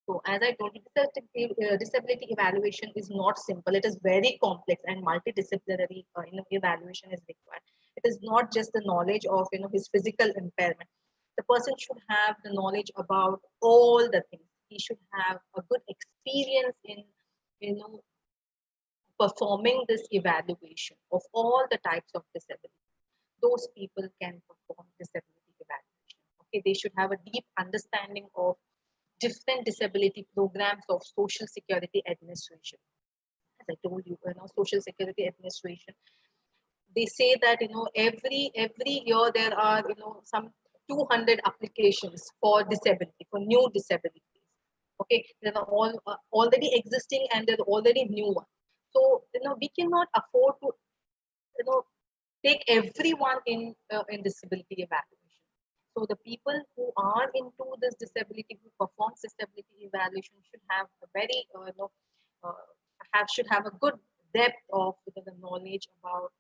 So as I told you, disability evaluation is not simple. It is very complex, and multidisciplinary evaluation is required. It is not just the knowledge of his physical impairment. The person should have the knowledge about all the things. He should have a good experience in you know performing this evaluation of all the types of disability. Those people can perform disability evaluation. Okay, they should have a deep understanding of different disability programs of Social Security Administration. As I told you, Social Security Administration, they say that every year there are some 200 applications for disability, for new disabilities. Okay, there are all already existing, and there are already new ones. So we cannot afford to you know take everyone in disability evaluation. So the people who are into this disability, who performs disability evaluation, should have a very should have a good depth of the knowledge about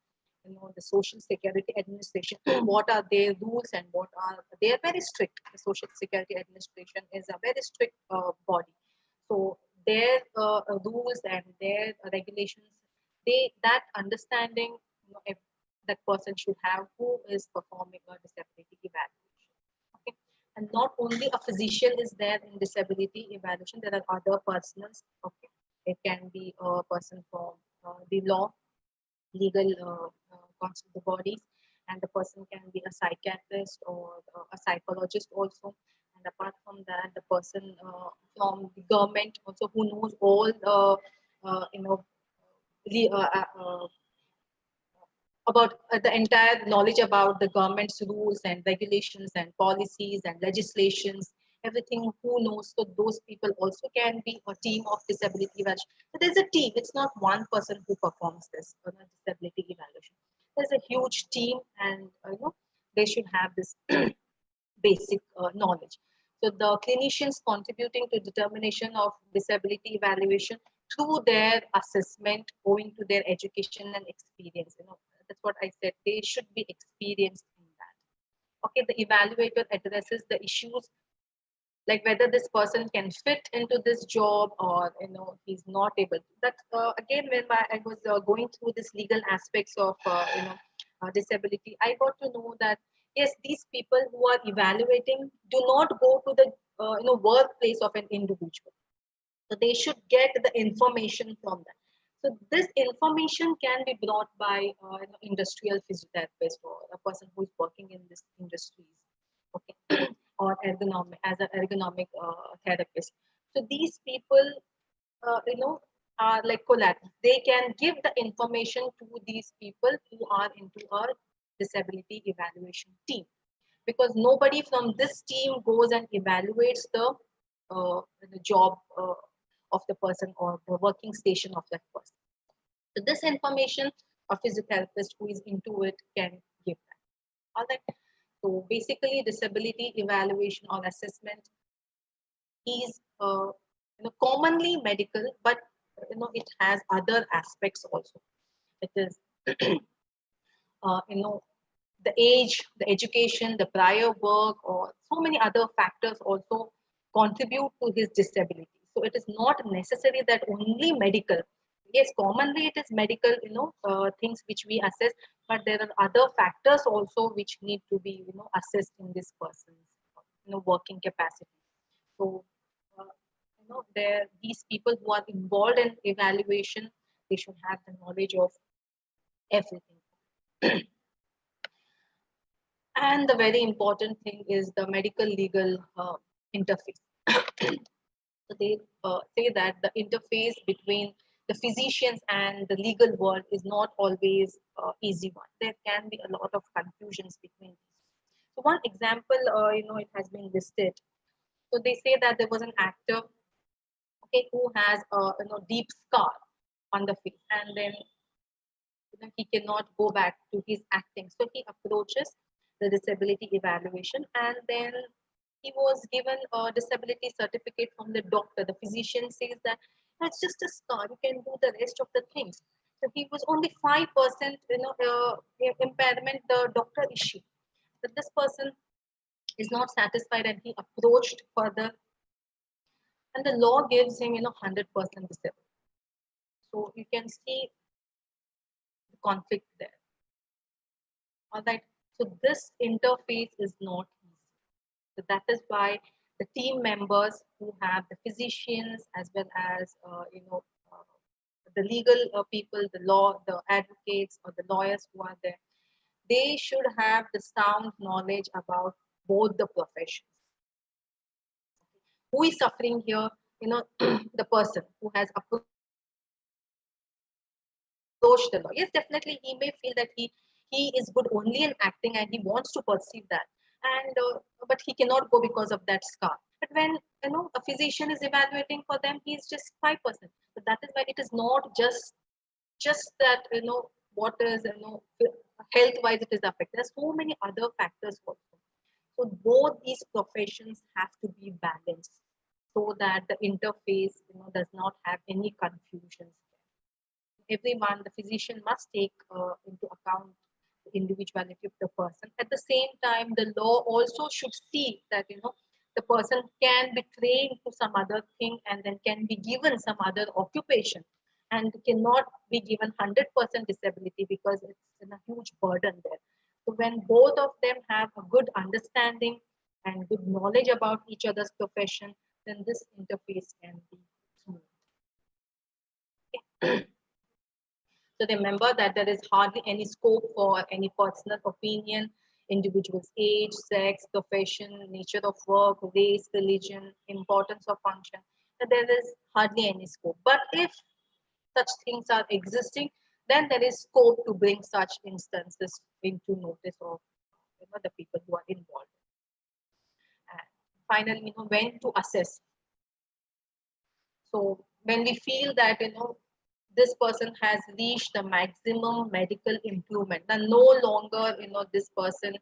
the Social Security Administration. What are their rules, and what are they are very strict. The Social Security Administration is a very strict body. So their rules and their regulations, that understanding, if that person should have who is performing a disability evaluation. Okay. And not only a physician is there in disability evaluation, there are other persons. Okay. It can be a person from the law, legal constitute the bodies, and the person can be a psychiatrist or a psychologist also. And apart from that, the person from the government also who knows all you know the, about the entire knowledge about the government's rules and regulations and policies and legislations, everything who knows. So those people also can be a team of disability evaluation. So there's a team. It's not one person who performs this disability evaluation. There's a huge team, and they should have this basic knowledge. So the clinicians contributing to determination of disability evaluation through their assessment, owing to their education and experience. That's what I said. They should be experienced in that. Okay, the evaluator addresses the issues like whether this person can fit into this job or he's not able to. That again, when I was going through this legal aspects of disability, I got to know that yes, these people who are evaluating do not go to the workplace of an individual, so they should get the information from that. So this information can be brought by industrial physiotherapist or a person who is working in this industries, okay, or ergonomic as an ergonomic therapist. So these people, are like collateral. They can give the information to these people who are into a disability evaluation team, because nobody from this team goes and evaluates the job of the person or the working station of that person. So this information a physiotherapist who is into it can give that. All right. So basically, disability evaluation or assessment is commonly medical, but it has other aspects also. It is the age, the education, the prior work, or so many other factors also contribute to his disability. So it is not necessary that only medical. Yes, commonly it is medical, things which we assess, but there are other factors also which need to be, assessed in this person's, working capacity. So, there these people who are involved in evaluation, they should have the knowledge of everything. And the very important thing is the medical legal interface. So they say that the interface between the physicians and the legal world is not always easy one. There can be a lot of confusions between these. So one example, it has been listed. So they say that there was an actor, okay, who has a deep scar on the face, and then he cannot go back to his acting. So he approaches the disability evaluation, and then he was given a disability certificate from the doctor. The physician says that it's just a scar, you can do the rest of the things. So he was only 5% impairment the doctor issued. But this person is not satisfied, and he approached further, and the law gives him 100% disability. So you can see the conflict there. All right. So this interface is not easy. So that is why the team members who have the physicians as well as the legal people, the law, the advocates or the lawyers who are there, they should have the sound knowledge about both the professions. Who is suffering here? The person who has approached the law. Yes, definitely he may feel that he is good only in acting and he wants to perceive that, and but he cannot go because of that scar. But when a physician is evaluating for them, he is just 5%. So that is why it is not just that what is health wise it is affected. There's so many other factors also. So both these professions have to be balanced so that the interface does not have any confusions. Everyone, the physician must take into account the individuality of the person. At the same time, the law also should see that the person can be trained to some other thing and then can be given some other occupation, and cannot be given 100% disability because it's a huge burden there. So when both of them have a good understanding and good knowledge about each other's profession, then this interface can be smooth. Okay. So remember that there is hardly any scope for any personal opinion, individual's age, sex, profession, nature of work, race, religion, importance of function. So there is hardly any scope. But if such things are existing, then there is scope to bring such instances into notice of the people who are involved. And finally, when to assess. So when we feel that this person has reached the maximum medical improvement, then no longer this person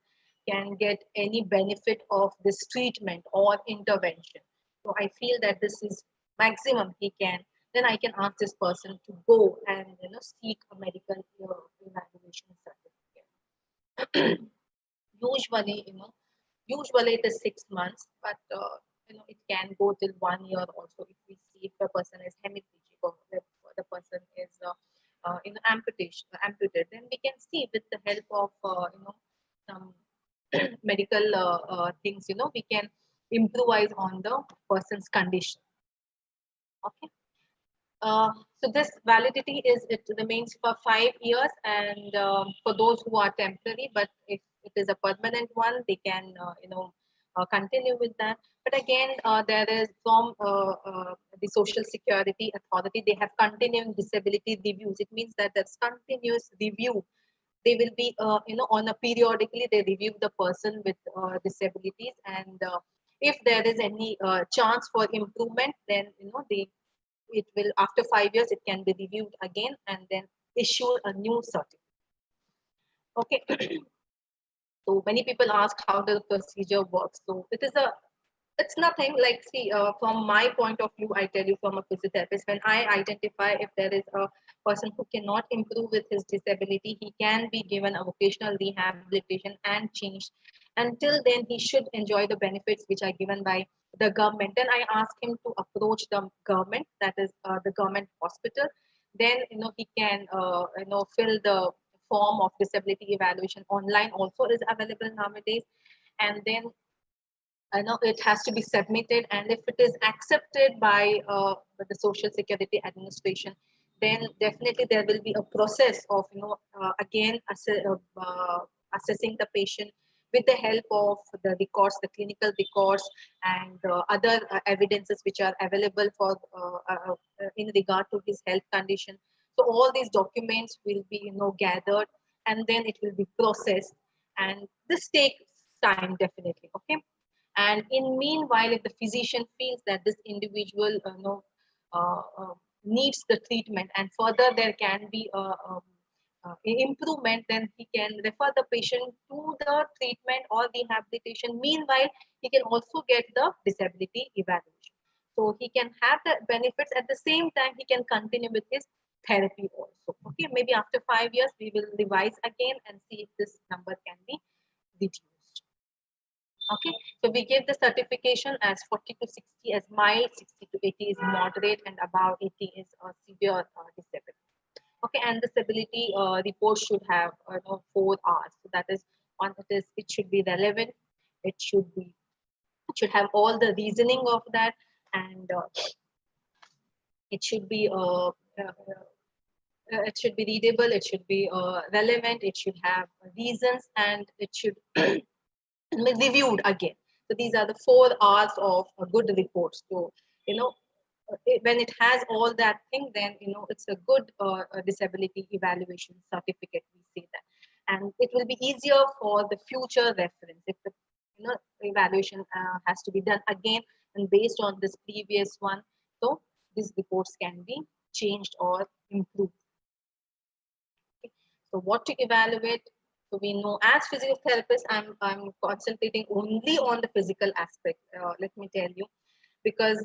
can get any benefit of this treatment or intervention. So I feel that this is maximum he can. Then I can ask this person to go and seek a medical evaluation certificate. Usually, usually it is 6 months, but it can go till 1 year also if we see if the person is hemiplegic or if the person is amputated. Then we can see with the help of some medical things, we can improvise on the person's condition. Okay. Uh, so this validity it remains for 5 years, and for those who are temporary, but if it is a permanent one, they can continue with that. But again, there is from the Social Security Authority, they have continuing disability reviews. It means that there's continuous review. They will be on a periodically they review the person with disabilities, and if there is any chance for improvement, then they it will after 5 years it can be reviewed again and then issue a new certificate. Okay. So many people ask how the procedure works. So it's nothing like, see, from my point of view, I tell you, from a physiotherapist, when I identify if there is a person who cannot improve with his disability, he can be given a vocational rehabilitation and changed. Until then, he should enjoy the benefits which are given by the government. Then I ask him to approach the government, that is the government hospital. Then he can fill the form of disability evaluation online also is available nowadays. And then I know it has to be submitted, and if it is accepted by the Social Security Administration, then definitely there will be a process of again assessing the patient with the help of the records, the clinical records, and other evidences which are available for in regard to his health condition. So all these documents will be gathered, and then it will be processed, and this takes time definitely. Okay. And in meanwhile, if the physician feels that this individual needs the treatment and further there can be improvement, then he can refer the patient to the treatment or rehabilitation. Meanwhile, he can also get the disability evaluation. So he can have the benefits at the same time he can continue with his therapy also. Okay, maybe after 5 years we will revise again and see if this number can be reduced. Okay, so we give the certification as 40 to 60 as mild, 60 to 80 is moderate, and above 80 is severe disability. Okay, and disability report should have 4 R's. So that is one. It should be relevant. It should have all the reasoning of that, and it should be it should be readable. It should be relevant. It should have reasons, and it should reviewed again. So these are the 4 R's of a good report. So when it has all that thing, then it's a good disability evaluation certificate. We say that, and it will be easier for the future reference if the evaluation has to be done again and based on this previous one. So these reports can be changed or improved. Okay. So what to evaluate? So we know as physical therapists, I'm concentrating only on the physical aspect. Let me tell you, because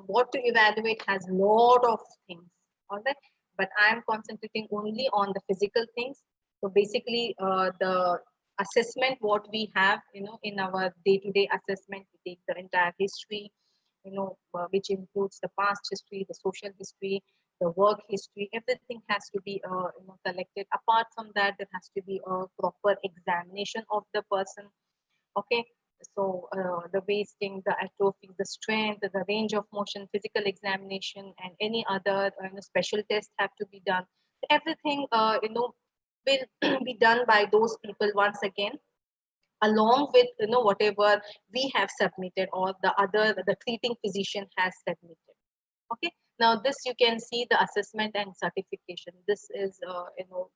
what to evaluate has lot of things. All right, but I'm concentrating only on the physical things. So basically, the assessment what we have, in our day-to-day assessment, we take the entire history, which includes the past history, the social history, the work history. Everything has to be collected. Apart from that, there has to be a proper examination of the person. Okay, so the wasting, the atrophy, the strength, the range of motion, physical examination, and any other special tests have to be done. everything, will be done by those people once again, along with whatever we have submitted or the treating physician has submitted. Okay, now this you can see the assessment and certification. This is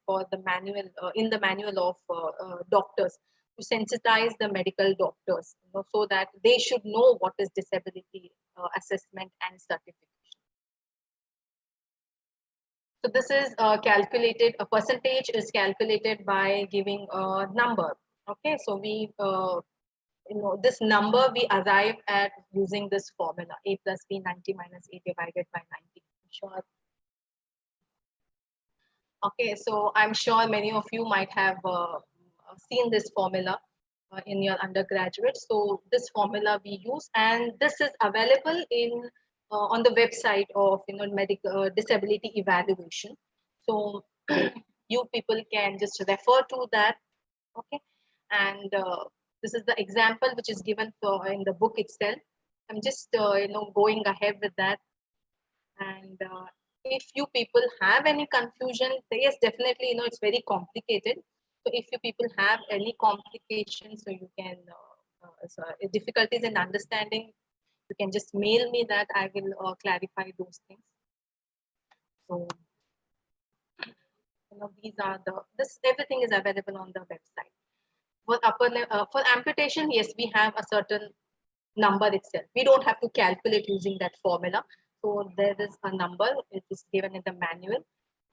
for the manual, in the manual of doctors, to sensitize the medical doctors, so that they should know what is disability assessment and certification. So this is calculated, a percentage is calculated by giving a number. Okay, so we this number we arrive at using this formula, a plus b 90 minus a divided by 90. Sure. Okay, so I'm sure many of you might have seen this formula in your undergraduate. So this formula we use, and this is available in on the website of medical disability evaluation. So you people can just refer to that. Okay, and this is the example which is given for in the book itself. I'm just going ahead with that. And if you people have any confusion, yes, definitely, it's very complicated. So if you people have any complications, so you can difficulties in understanding, you can just mail me that. I will clarify those things. So these are this everything is available on the website. For amputation, yes, we have a certain number itself. We don't have to calculate using that formula. So there is a number, it is given in the manual.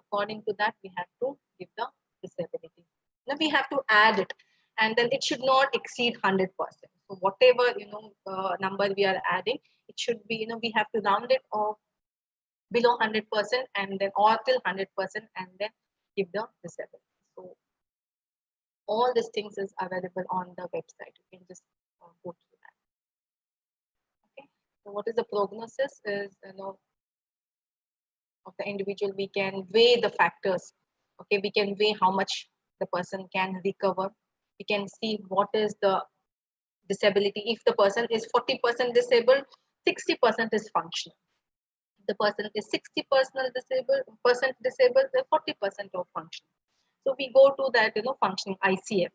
According to that, we have to give the disability. Now we have to add it, and then it should not exceed 100%. So whatever number we are adding, it should be we have to round it off below 100%, and then or till 100%, and then give the disability. So all these things is available on the website. You can just go through that. Okay. So what is the prognosis is of the individual? We can weigh the factors. Okay, we can weigh how much the person can recover. We can see what is the disability. If the person is 40% disabled, 60% is functional. If the person is 60% disabled, then 40% of functional. So we go to that functioning ICF.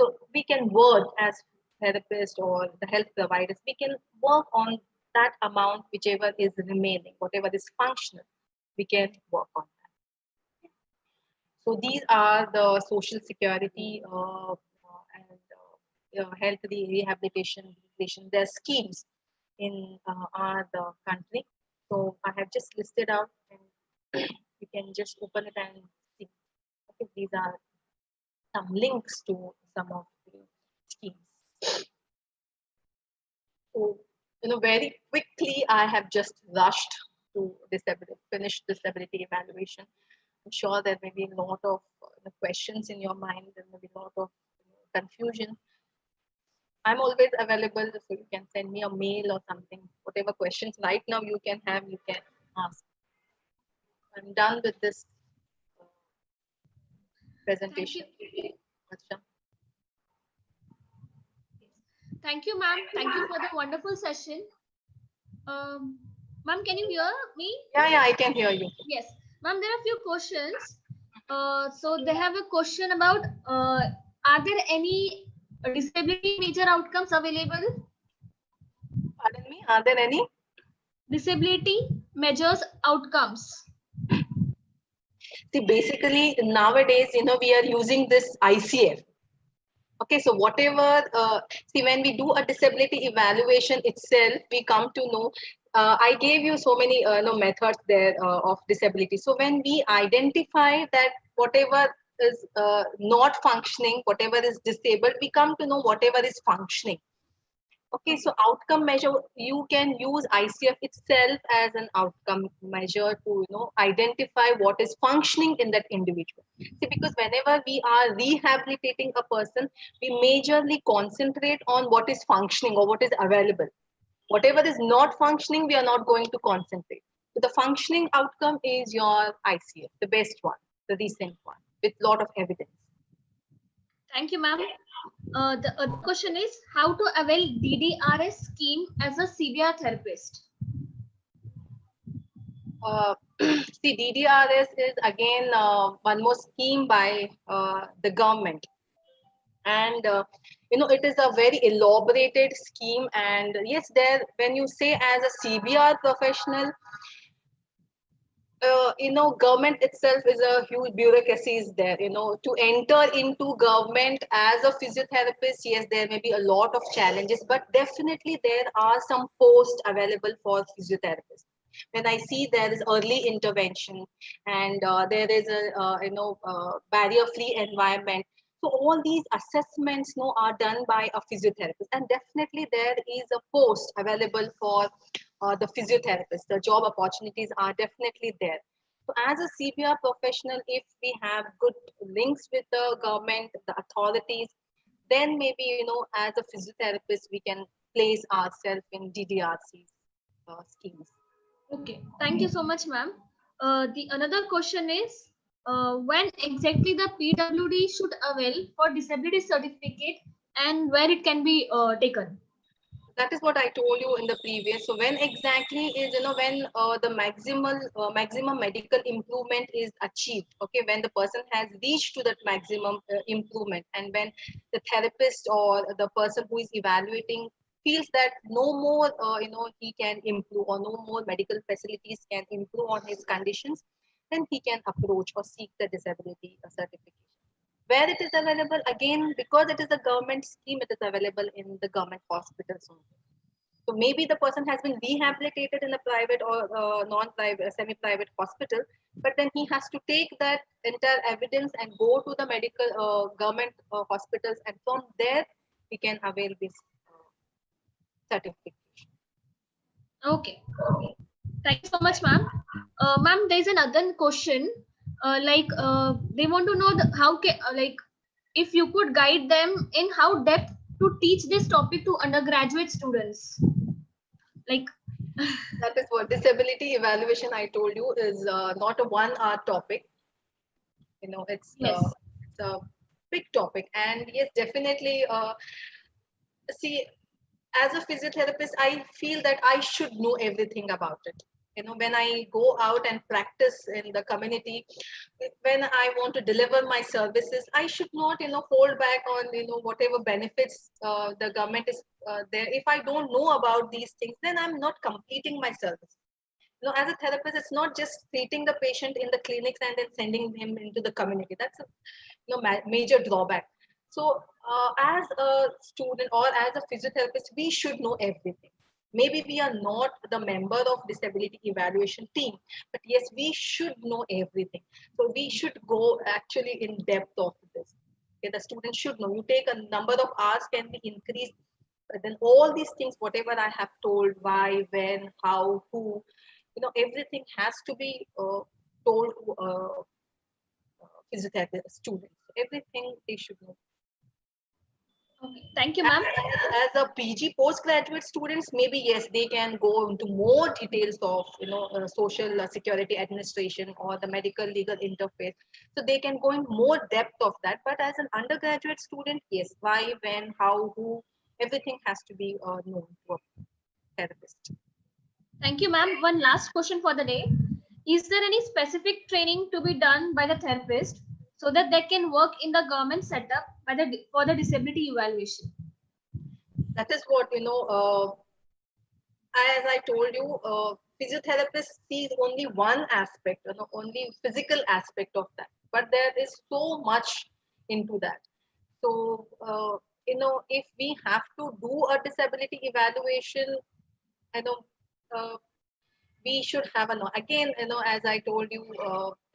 So we can work as therapists or the health providers. We can work on that amount, whichever is remaining, whatever is functional, we can work on that. So these are the social security and health rehabilitation. Their schemes in our country. So I have just listed out, and you can just open it and see. Okay, these are some links to some of the schemes. So, very quickly, I have just rushed to finish disability evaluation. I'm sure there may be a lot of questions in your mind, there may be a lot of confusion. I'm always available, so you can send me a mail or something. Whatever questions right now you can have, you can ask. I'm done with this presentation. Thank you, ma'am. Thank you for the wonderful session. Ma'am, can you hear me? Yeah, I can hear you. Yes. Ma'am, there are a few questions. So they have a question about, are there any disability major outcomes available? Pardon me, are there any? Disability measures outcomes. See, basically nowadays, we are using this ICF. Okay, so whatever, see, when we do a disability evaluation itself, we come to know, I gave you so many methods there of disability. So when we identify that whatever is not functioning, whatever is disabled, we come to know whatever is functioning. Okay, so outcome measure, you can use ICF itself as an outcome measure to identify what is functioning in that individual. See, because whenever we are rehabilitating a person, we majorly concentrate on what is functioning or what is available. Whatever is not functioning, we are not going to concentrate. So the functioning outcome is your ICF, the best one, the recent one, with a lot of evidence. Thank you, ma'am. The other question is how to avail DDRS scheme as a CBR therapist. see, DDRS is again one more scheme by the government, and it is a very elaborated scheme. And yes, there, when you say as a CBR professional, government itself is a huge bureaucracy is there. To enter into government as a physiotherapist, yes, there may be a lot of challenges, but definitely there are some posts available for physiotherapists. When I see there is early intervention, and there is a barrier-free environment. So all these assessments, are done by a physiotherapist, and definitely there is a post available for the physiotherapist. The job opportunities are definitely there. So as a CBR professional, if we have good links with the government, the authorities, then maybe, as a physiotherapist, we can place ourselves in DDRC schemes. Okay, thank you so much, ma'am. The another question is, when exactly the PWD should avail for disability certificate and where it can be taken? That is what I told you in the previous. So when exactly is, when the maximum medical improvement is achieved, okay, when the person has reached to that maximum improvement, and when the therapist or the person who is evaluating feels that no more, he can improve, or no more medical facilities can improve on his conditions, then he can approach or seek the disability certification. Where it is available, again, because it is a government scheme, it is available in the government hospitals only. So maybe the person has been rehabilitated in a private or non-private, semi-private hospital, but then he has to take that entire evidence and go to the medical government hospitals, and from there he can avail this certification. Okay, thank you so much, ma'am. Ma'am, there is another question. They want to know how can if you could guide them in how depth to teach this topic to undergraduate students. Like, That is what disability evaluation, I told you, is not a 1 hour topic. yes. It's a big topic, and yes, definitely. See, as a physiotherapist, I feel that I should know everything about it. When I go out and practice in the community, when I want to deliver my services, I should not, hold back on, whatever benefits the government is there. If I don't know about these things, then I'm not completing my service. As a therapist, it's not just treating the patient in the clinics and then sending him into the community. That's a major drawback. So as a student or as a physiotherapist, we should know everything. Maybe we are not the member of disability evaluation team, but yes, we should know everything. So we should go actually in depth of this. Okay, the student should know. You take a number of hours can be increased, but then all these things, whatever I have told, why, when, how, who, everything has to be told to physiotherapist students. Everything they should know. Okay, thank you, ma'am. As a PG postgraduate students, maybe yes, they can go into more details of social security administration or the medical legal interface. So they can go in more depth of that. But as an undergraduate student, yes, why, when, how, who, everything has to be known to a therapist. Thank you, ma'am. One last question for the day. Is there any specific training to be done by the therapist so that they can work in the government setup for the disability evaluation? That is what, as I told you, physiotherapist sees only one aspect, only physical aspect of that. But there is so much into that. So, if we have to do a disability evaluation, you know, uh, we should have again, as I told you,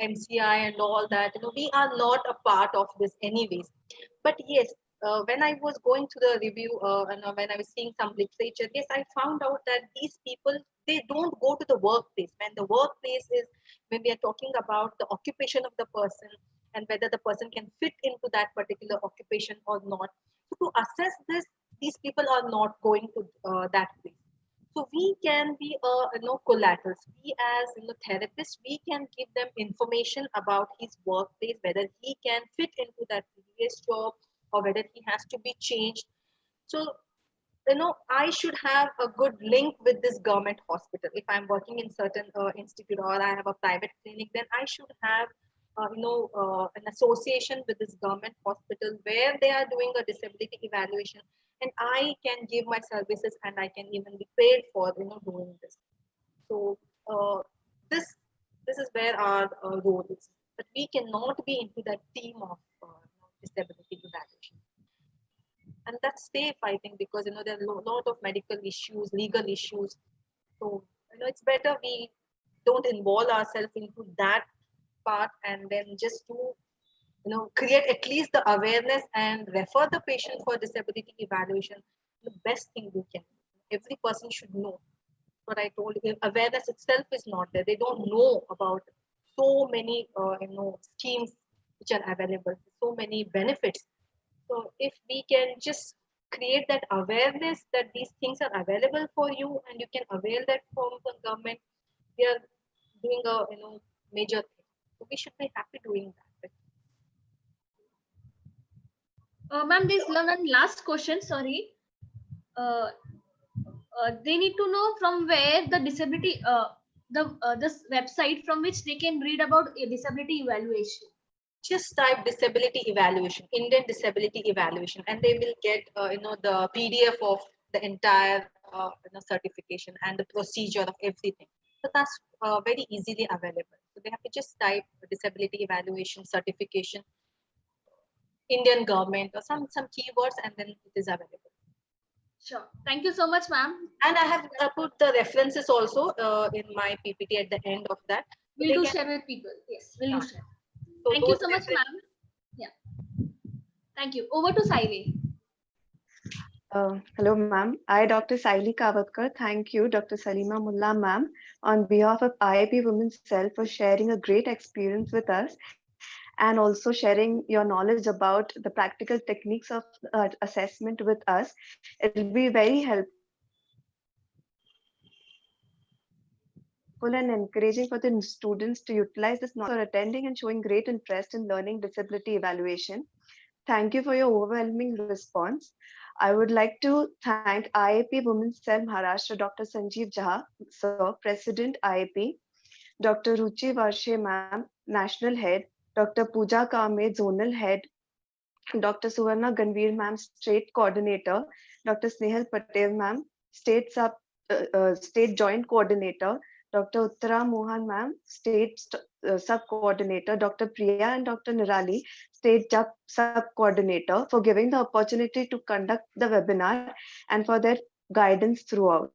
MCI and all that, we are not a part of this anyways. But yes, when I was going to the review, and when I was seeing some literature, yes, I found out that these people, they don't go to the workplace. When the workplace is, when we are talking about the occupation of the person and whether the person can fit into that particular occupation or not. So to assess this, these people are not going to that place. So we can be collaterals. We as therapists, we can give them information about his workplace, whether he can fit into that previous job or whether he has to be changed. So I should have a good link with this government hospital. If I'm working in certain institute or I have a private clinic, then I should have, an association with this government hospital where they are doing a disability evaluation, and I can give my services and I can even be paid for, doing this. So uh, this this is where our role is. But we cannot be into that team of disability evaluation, and that's safe, I think, because there are a lot of medical issues, legal issues. So it's better we don't involve ourselves into that part, and then just to create at least the awareness and refer the patient for disability evaluation. The best thing we can do. Every person should know what I told you. Awareness itself is not there. They don't know about so many schemes which are available, so many benefits. So if we can just create that awareness that these things are available for you and you can avail that from the government, we are doing a major thing. So we should be happy doing that. Ma'am, there's one last question. Sorry. Uh, they need to know from where the disability, this website from which they can read about a disability evaluation. Just type disability evaluation, Indian disability evaluation, and they will get the PDF of the entire certification and the procedure of everything. So that's very easily available. So they have to just type disability evaluation certification, Indian government, or some keywords, and then it is available. Sure. Thank you so much, ma'am. And I have put the references also in my PPT at the end of that. We'll do share with people. Yes, we'll do share. So Thank you so much, ma'am. Yeah. Thank you. Over to Saili. Hello, ma'am. I, Dr. Saili Kavatkar, thank you, Dr. Salima Mullah, ma'am, on behalf of IIP Women's Cell for sharing a great experience with us and also sharing your knowledge about the practical techniques of assessment with us. It will be very helpful and encouraging for the students to utilize this knowledge for attending and showing great interest in learning disability evaluation. Thank you for your overwhelming response. I would like to thank IIP Women's Cell Maharashtra, Dr. Sanjeev Jha, Sir, President IIP, Dr. Ruchi Varshe, Ma'am, National Head, Dr. Pooja Kame, Zonal Head, Dr. Suvarna Ganveer, Ma'am, State Coordinator, Dr. Snehal Patel, Ma'am, State Joint Coordinator, Dr. Uttara Mohan, Ma'am, State Sub Coordinator, Dr. Priya and Dr. Nirali, State Sub Coordinator, for giving the opportunity to conduct the webinar and for their guidance throughout.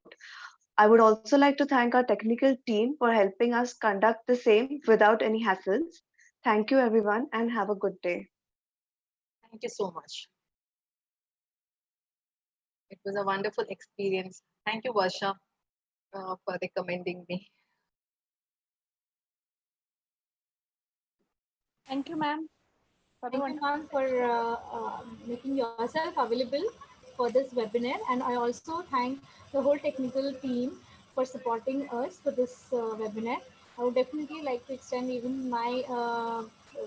I would also like to thank our technical team for helping us conduct the same without any hassles. Thank you, everyone, and have a good day. Thank you so much. It was a wonderful experience. Thank you, Varsha, for recommending me. Thank you, ma'am. Thank you, ma'am, for making yourself available for this webinar. And I also thank the whole technical team for supporting us for this webinar. I would definitely like to extend even my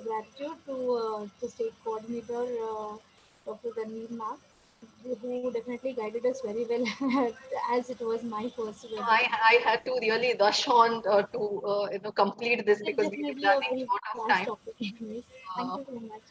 gratitude to the state coordinator, Dr. Ganveer ma'am, who definitely guided us very well as it was my first webinar. I had to really rush on to complete this It's because we definitely were a running very short of vast time. topic. Thank you very much.